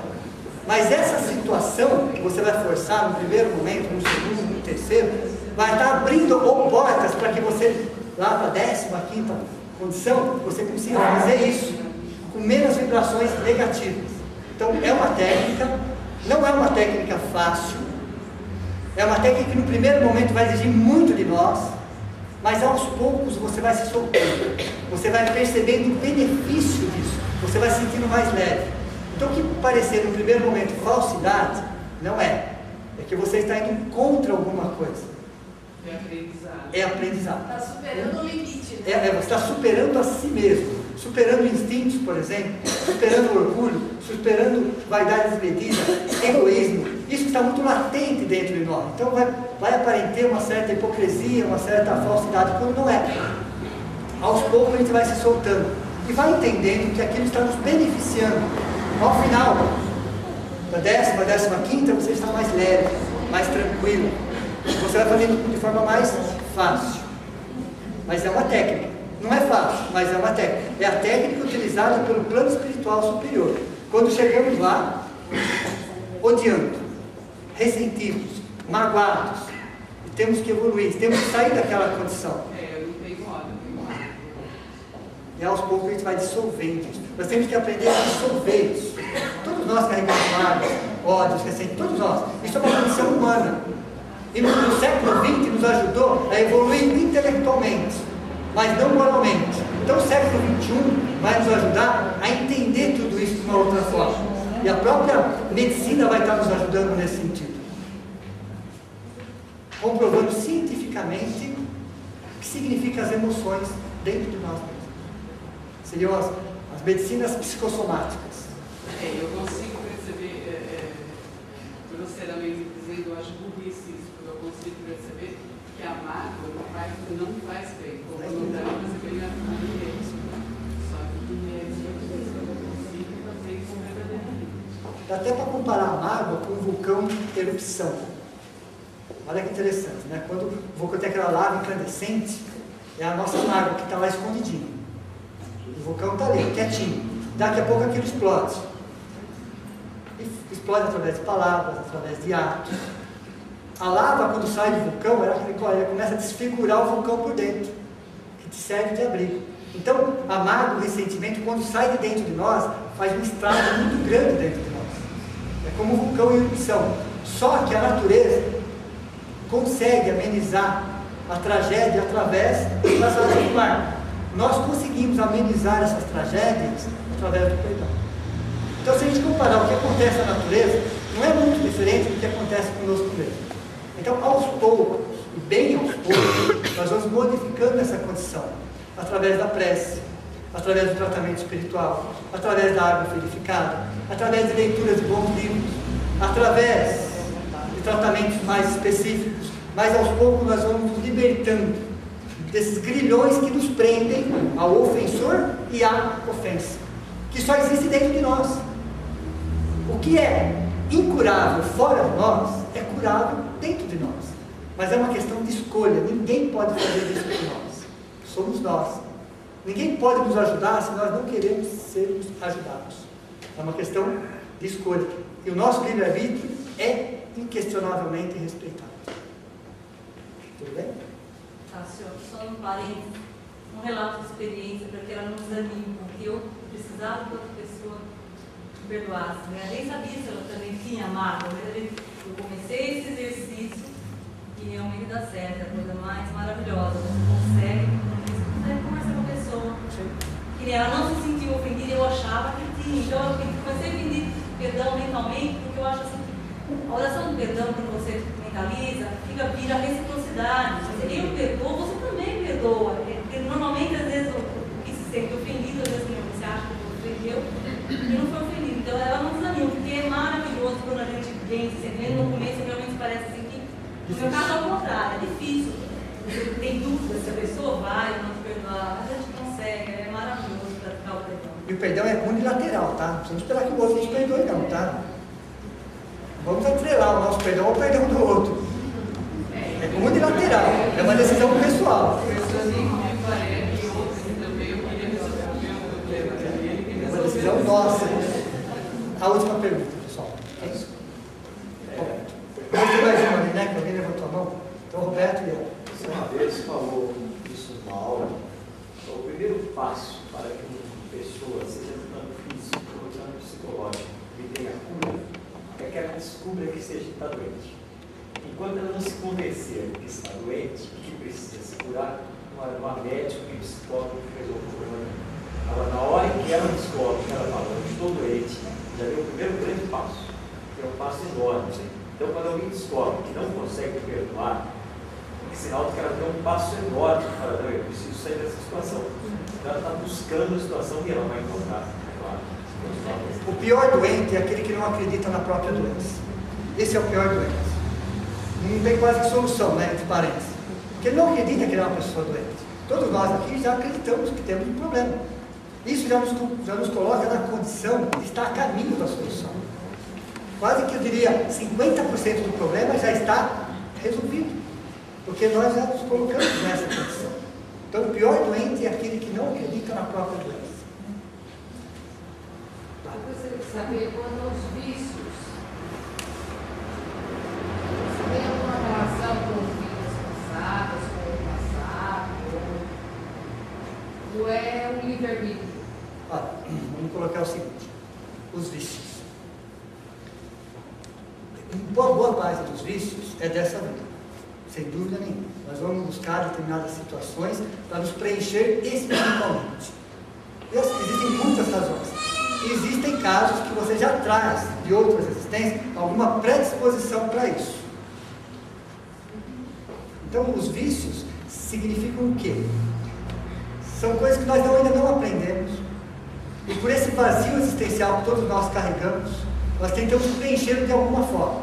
mas essa situação que você vai forçar no primeiro momento, no segundo, no terceiro, vai estar abrindo portas para que você, lá para a 15ª condição, você consiga fazer isso com menos vibrações negativas. Então, é uma técnica, não é uma técnica fácil, é uma técnica que no primeiro momento vai exigir muito de nós, mas aos poucos você vai se soltando, você vai percebendo o benefício disso, você vai se sentindo mais leve. Então, o que parecer no primeiro momento falsidade, não é. É que você está indo contra alguma coisa. É aprendizado. É aprendizado. Está superando o limite, né? Você está superando a si mesmo, superando instintos, por exemplo, superando orgulho, superando vaidade desmedida, egoísmo. Isso está muito latente dentro de nós. Então vai aparentar uma certa hipocrisia, uma certa falsidade, quando não é. Aos poucos a gente vai se soltando e vai entendendo que aquilo está nos beneficiando. Ao final da 15ª, você está mais leve, mais tranquilo. Você vai fazendo de forma mais fácil. Mas é uma técnica. Não é fácil, mas é uma técnica. É a técnica utilizada pelo plano espiritual superior. Quando chegamos lá, odiando, ressentidos, magoados, e temos que evoluir, temos que sair daquela condição. Eu não tenho ódio, E aos poucos a gente vai dissolvendo isso. Nós temos que aprender a dissolver isso. Todos nós carregamos mágoas, ódios, ressentimentos, todos nós. Isso é uma condição humana. E no século XX nos ajudou a evoluir intelectualmente, mas não moralmente. Então o século XXI vai nos ajudar a entender tudo isso de uma outra forma. E a própria medicina vai estar nos ajudando nesse sentido. Comprovando cientificamente o que significam as emoções dentro de nós mesmos. Seriam as medicinas psicossomáticas. Eu consigo perceber, grosseiramente dizendo, eu acho burrice isso, porque eu consigo perceber que a mágoa não faz bem, como não dá para fazer bem a ninguém. Só que eu consigo fazer isso verdadeiramente. Dá até para comparar a mágoa com um vulcão em erupção. Olha que interessante, né? Quando o vulcão tem aquela lava incandescente, é a nossa mágoa que está lá escondidinha. O vulcão está ali, quietinho. Daqui a pouco aquilo explode. E explode através de palavras, através de atos. A lava, quando sai do vulcão, ela começa a desfigurar o vulcão por dentro, que te serve de abrigo. Então, a mágoa, o ressentimento, quando sai de dentro de nós, faz um estrago muito grande dentro de nós. É como um vulcão em erupção. Só que a natureza consegue amenizar a tragédia através das águas do mar. Nós conseguimos amenizar essas tragédias através do perdão. Então, se a gente comparar o que acontece na natureza, não é muito diferente do que acontece conosco mesmo. Então, aos poucos, e bem aos poucos, nós vamos modificando essa condição, através da prece, através do tratamento espiritual, através da água purificada, através de leituras de bons livros, através de tratamentos mais específicos, mas aos poucos nós vamos nos libertando desses grilhões que nos prendem ao ofensor e à ofensa, que só existe dentro de nós. O que é incurável fora de nós é curável dentro de nós, mas é uma questão de escolha. Ninguém pode fazer isso por nós, somos nós. Ninguém pode nos ajudar se nós não queremos sermos ajudados. É uma questão de escolha, e o nosso livre-arbítrio é inquestionavelmente respeitado. Tudo bem? Tá, senhor, só um parênteses, um relato de experiência para que ela não desanime, porque eu precisava que outra pessoa me perdoasse, né? Eu nem sabia se ela também tinha mágoa, mas eu comecei esse exercício e realmente dá certo, é a coisa mais maravilhosa. Você consegue conversar com a pessoa, que ela não se sentiu ofendida, eu achava que tinha. Então eu comecei a pedir perdão mentalmente, porque eu acho assim, a oração do perdão, quando você mentaliza, vira reciprocidade. Eu perdoo, você também perdoa. Porque normalmente, às vezes, o que se sente ofendido, às vezes você acha que você ofendeu e não foi ofendido. Então ela não desanima, porque é maravilhoso quando a gente vem se sentindo. No começo realmente parece assim que, no meu caso, ao contrário, é difícil. Você tem dúvida se a pessoa vai ou não te perdoar, mas a gente consegue, é maravilhoso praticar o perdão. E o perdão é unilateral, tá? Não precisamos esperar que o outro nos perdoe, não, tá? Vamos atrelar o nosso perdão ao perdão do outro. É unilateral, é uma decisão pessoal. É uma decisão nossa. A última pergunta, pessoal. Vamos ter mais uma ali, né? Que alguém levantou a mão. Então, Roberto e eu. Você uma vez falou isso numa aula. O primeiro passo para que uma pessoa, seja no plano físico ou no plano psicológico, que tenha cura, é que ela descubra que está doente. Enquanto ela não se convencer que está doente e que precisa se curar, não há médico e psicólogo que resolva o problema. Agora, na hora em que ela descobre que ela fala, eu estou doente, já deu o primeiro grande passo, que é um passo enorme. Então, quando alguém descobre que não consegue perdoar, é sinal de que ela deu um passo enorme para não, eu preciso sair dessa situação. Então, ela está buscando a situação que ela vai encontrar. O pior doente é aquele que não acredita na própria doença. Esse é o pior doente. Não tem quase que solução, né, entre parênteses. Porque ele não acredita que ele é uma pessoa doente. Todos nós aqui já acreditamos que temos um problema. Isso já nos coloca na condição de estar a caminho da solução. Quase que eu diria 50% do problema já está resolvido. Porque nós já nos colocamos nessa condição. Então o pior doente é aquele que não acredita na própria doença. Eu gostaria de saber quando os vícios, se tem alguma relação com vidas passadas, com o passado, ou é um livre-arbítrio? Olha, vamos colocar o seguinte: os vícios. Uma boa parte dos vícios é dessa vida, sem dúvida nenhuma. Nós vamos buscar determinadas situações para nos preencher espiritualmente. E existem muitas razões. Existem casos que você já traz de outras existências alguma predisposição para isso. Então, os vícios significam o quê? São coisas que nós ainda não aprendemos. E por esse vazio existencial que todos nós carregamos, nós tentamos preencher de alguma forma.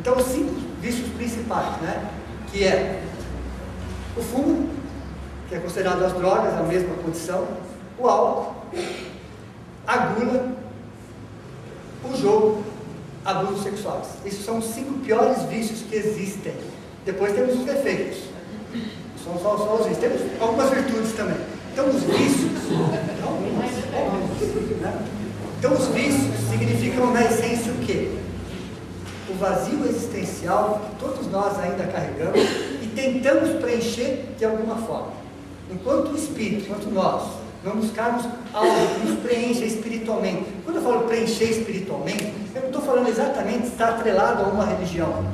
Então, os 5 vícios principais, né? Que é o fumo, que é considerado as drogas, a mesma condição, o álcool, a gula, o jogo, abusos sexuais. Esses são os 5 piores vícios que existem. Depois temos os defeitos. São só os vícios. Temos algumas virtudes também. Então os vícios, então os vícios significam na essência o quê? O vazio existencial que todos nós ainda carregamos e tentamos preencher de alguma forma. Enquanto o espírito, enquanto nós não buscarmos algo que nos preencha espiritualmente. Quando eu falo preencher espiritualmente, eu não estou falando exatamente de estar atrelado a uma religião.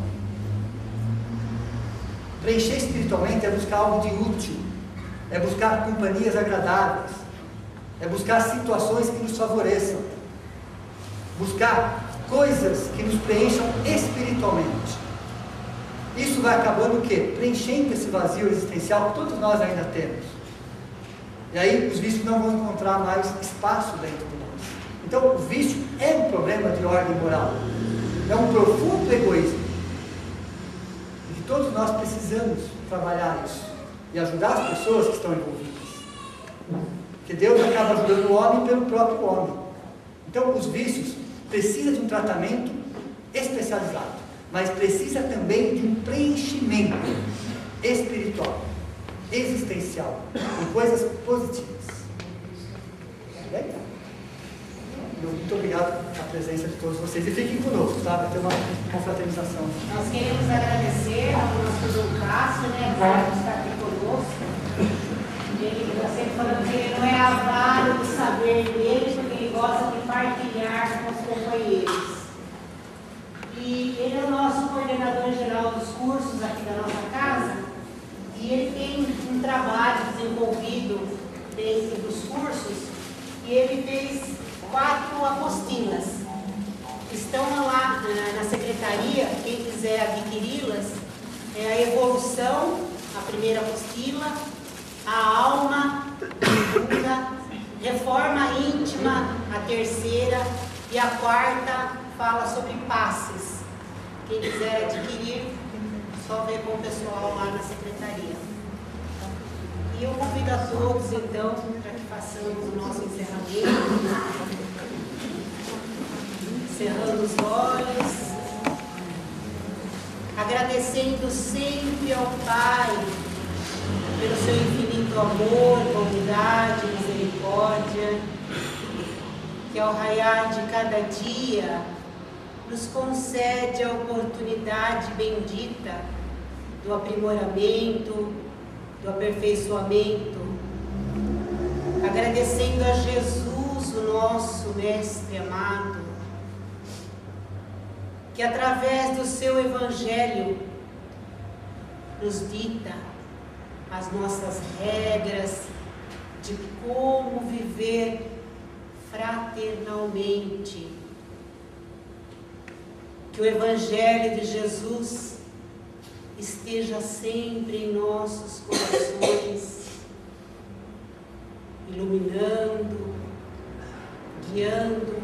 Preencher espiritualmente é buscar algo de útil, é buscar companhias agradáveis, é buscar situações que nos favoreçam, buscar coisas que nos preencham espiritualmente. Isso vai acabando o quê? Preenchendo esse vazio existencial que todos nós ainda temos. E aí os vícios não vão encontrar mais espaço dentro de nós. Então o vício é um problema de ordem moral. É um profundo egoísmo. E que todos nós precisamos trabalhar isso. E ajudar as pessoas que estão envolvidas. Porque Deus acaba ajudando o homem pelo próprio homem. Então os vícios precisam de um tratamento especializado. Mas precisa também de um preenchimento espiritual, existencial, com coisas positivas. Bem? Muito obrigado pela presença de todos vocês. E fiquem conosco, tá? Vai ter uma confraternização. Nós queremos agradecer ao nosso Dom Cássio, né, que está aqui conosco. Ele está sempre falando que ele não é avaro do saber dele, porque ele gosta de partilhar com os companheiros. E ele é o nosso coordenador geral dos cursos aqui da nossa casa, e ele tem um trabalho desenvolvido dentro dos cursos, e ele fez 4 apostilas. Estão lá na secretaria, quem quiser adquiri-las, é a evolução, a primeira apostila, a alma, a segunda, reforma íntima, a terceira, e a quarta fala sobre passes. Quem quiser adquirir, só ver com o pessoal lá na secretaria. E eu convido a todos, então, para que façamos o nosso encerramento. agradecendo sempre ao Pai pelo seu infinito amor, bondade, misericórdia, que ao raiar de cada dia nos concede a oportunidade bendita do aprimoramento, do aperfeiçoamento, agradecendo a Jesus, o nosso Mestre amado, que através do seu Evangelho nos dita as nossas regras de como viver fraternalmente. Que o Evangelho de Jesus esteja sempre em nossos corações, iluminando, guiando,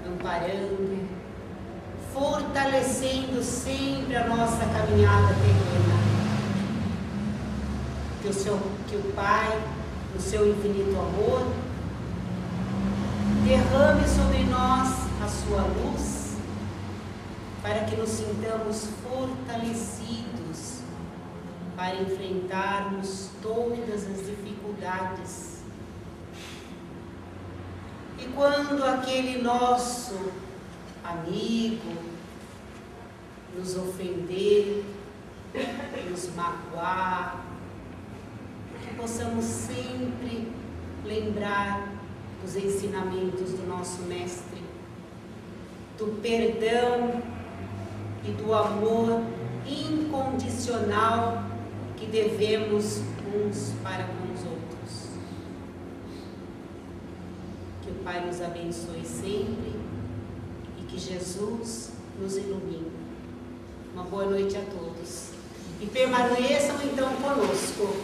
amparando, fortalecendo sempre a nossa caminhada terrena. Que o Pai, no seu infinito amor, derrame sobre nós a sua luz, para que nos sintamos fortalecidos para enfrentarmos todas as dificuldades. E quando aquele nosso amigo nos ofender, nos magoar, que possamos sempre lembrar dos ensinamentos do nosso Mestre, do perdão e do amor incondicional que devemos uns para com os outros. Que o Pai nos abençoe sempre e que Jesus nos ilumine. Uma boa noite a todos. E permaneçam então conosco.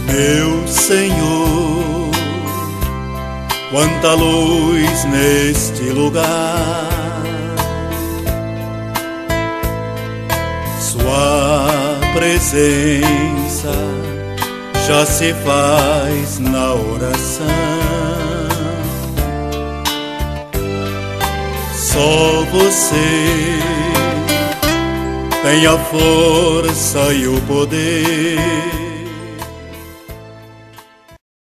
Meu Senhor, quanta luz neste lugar, Sua presença já se faz na oração. Só você tem a força e o poder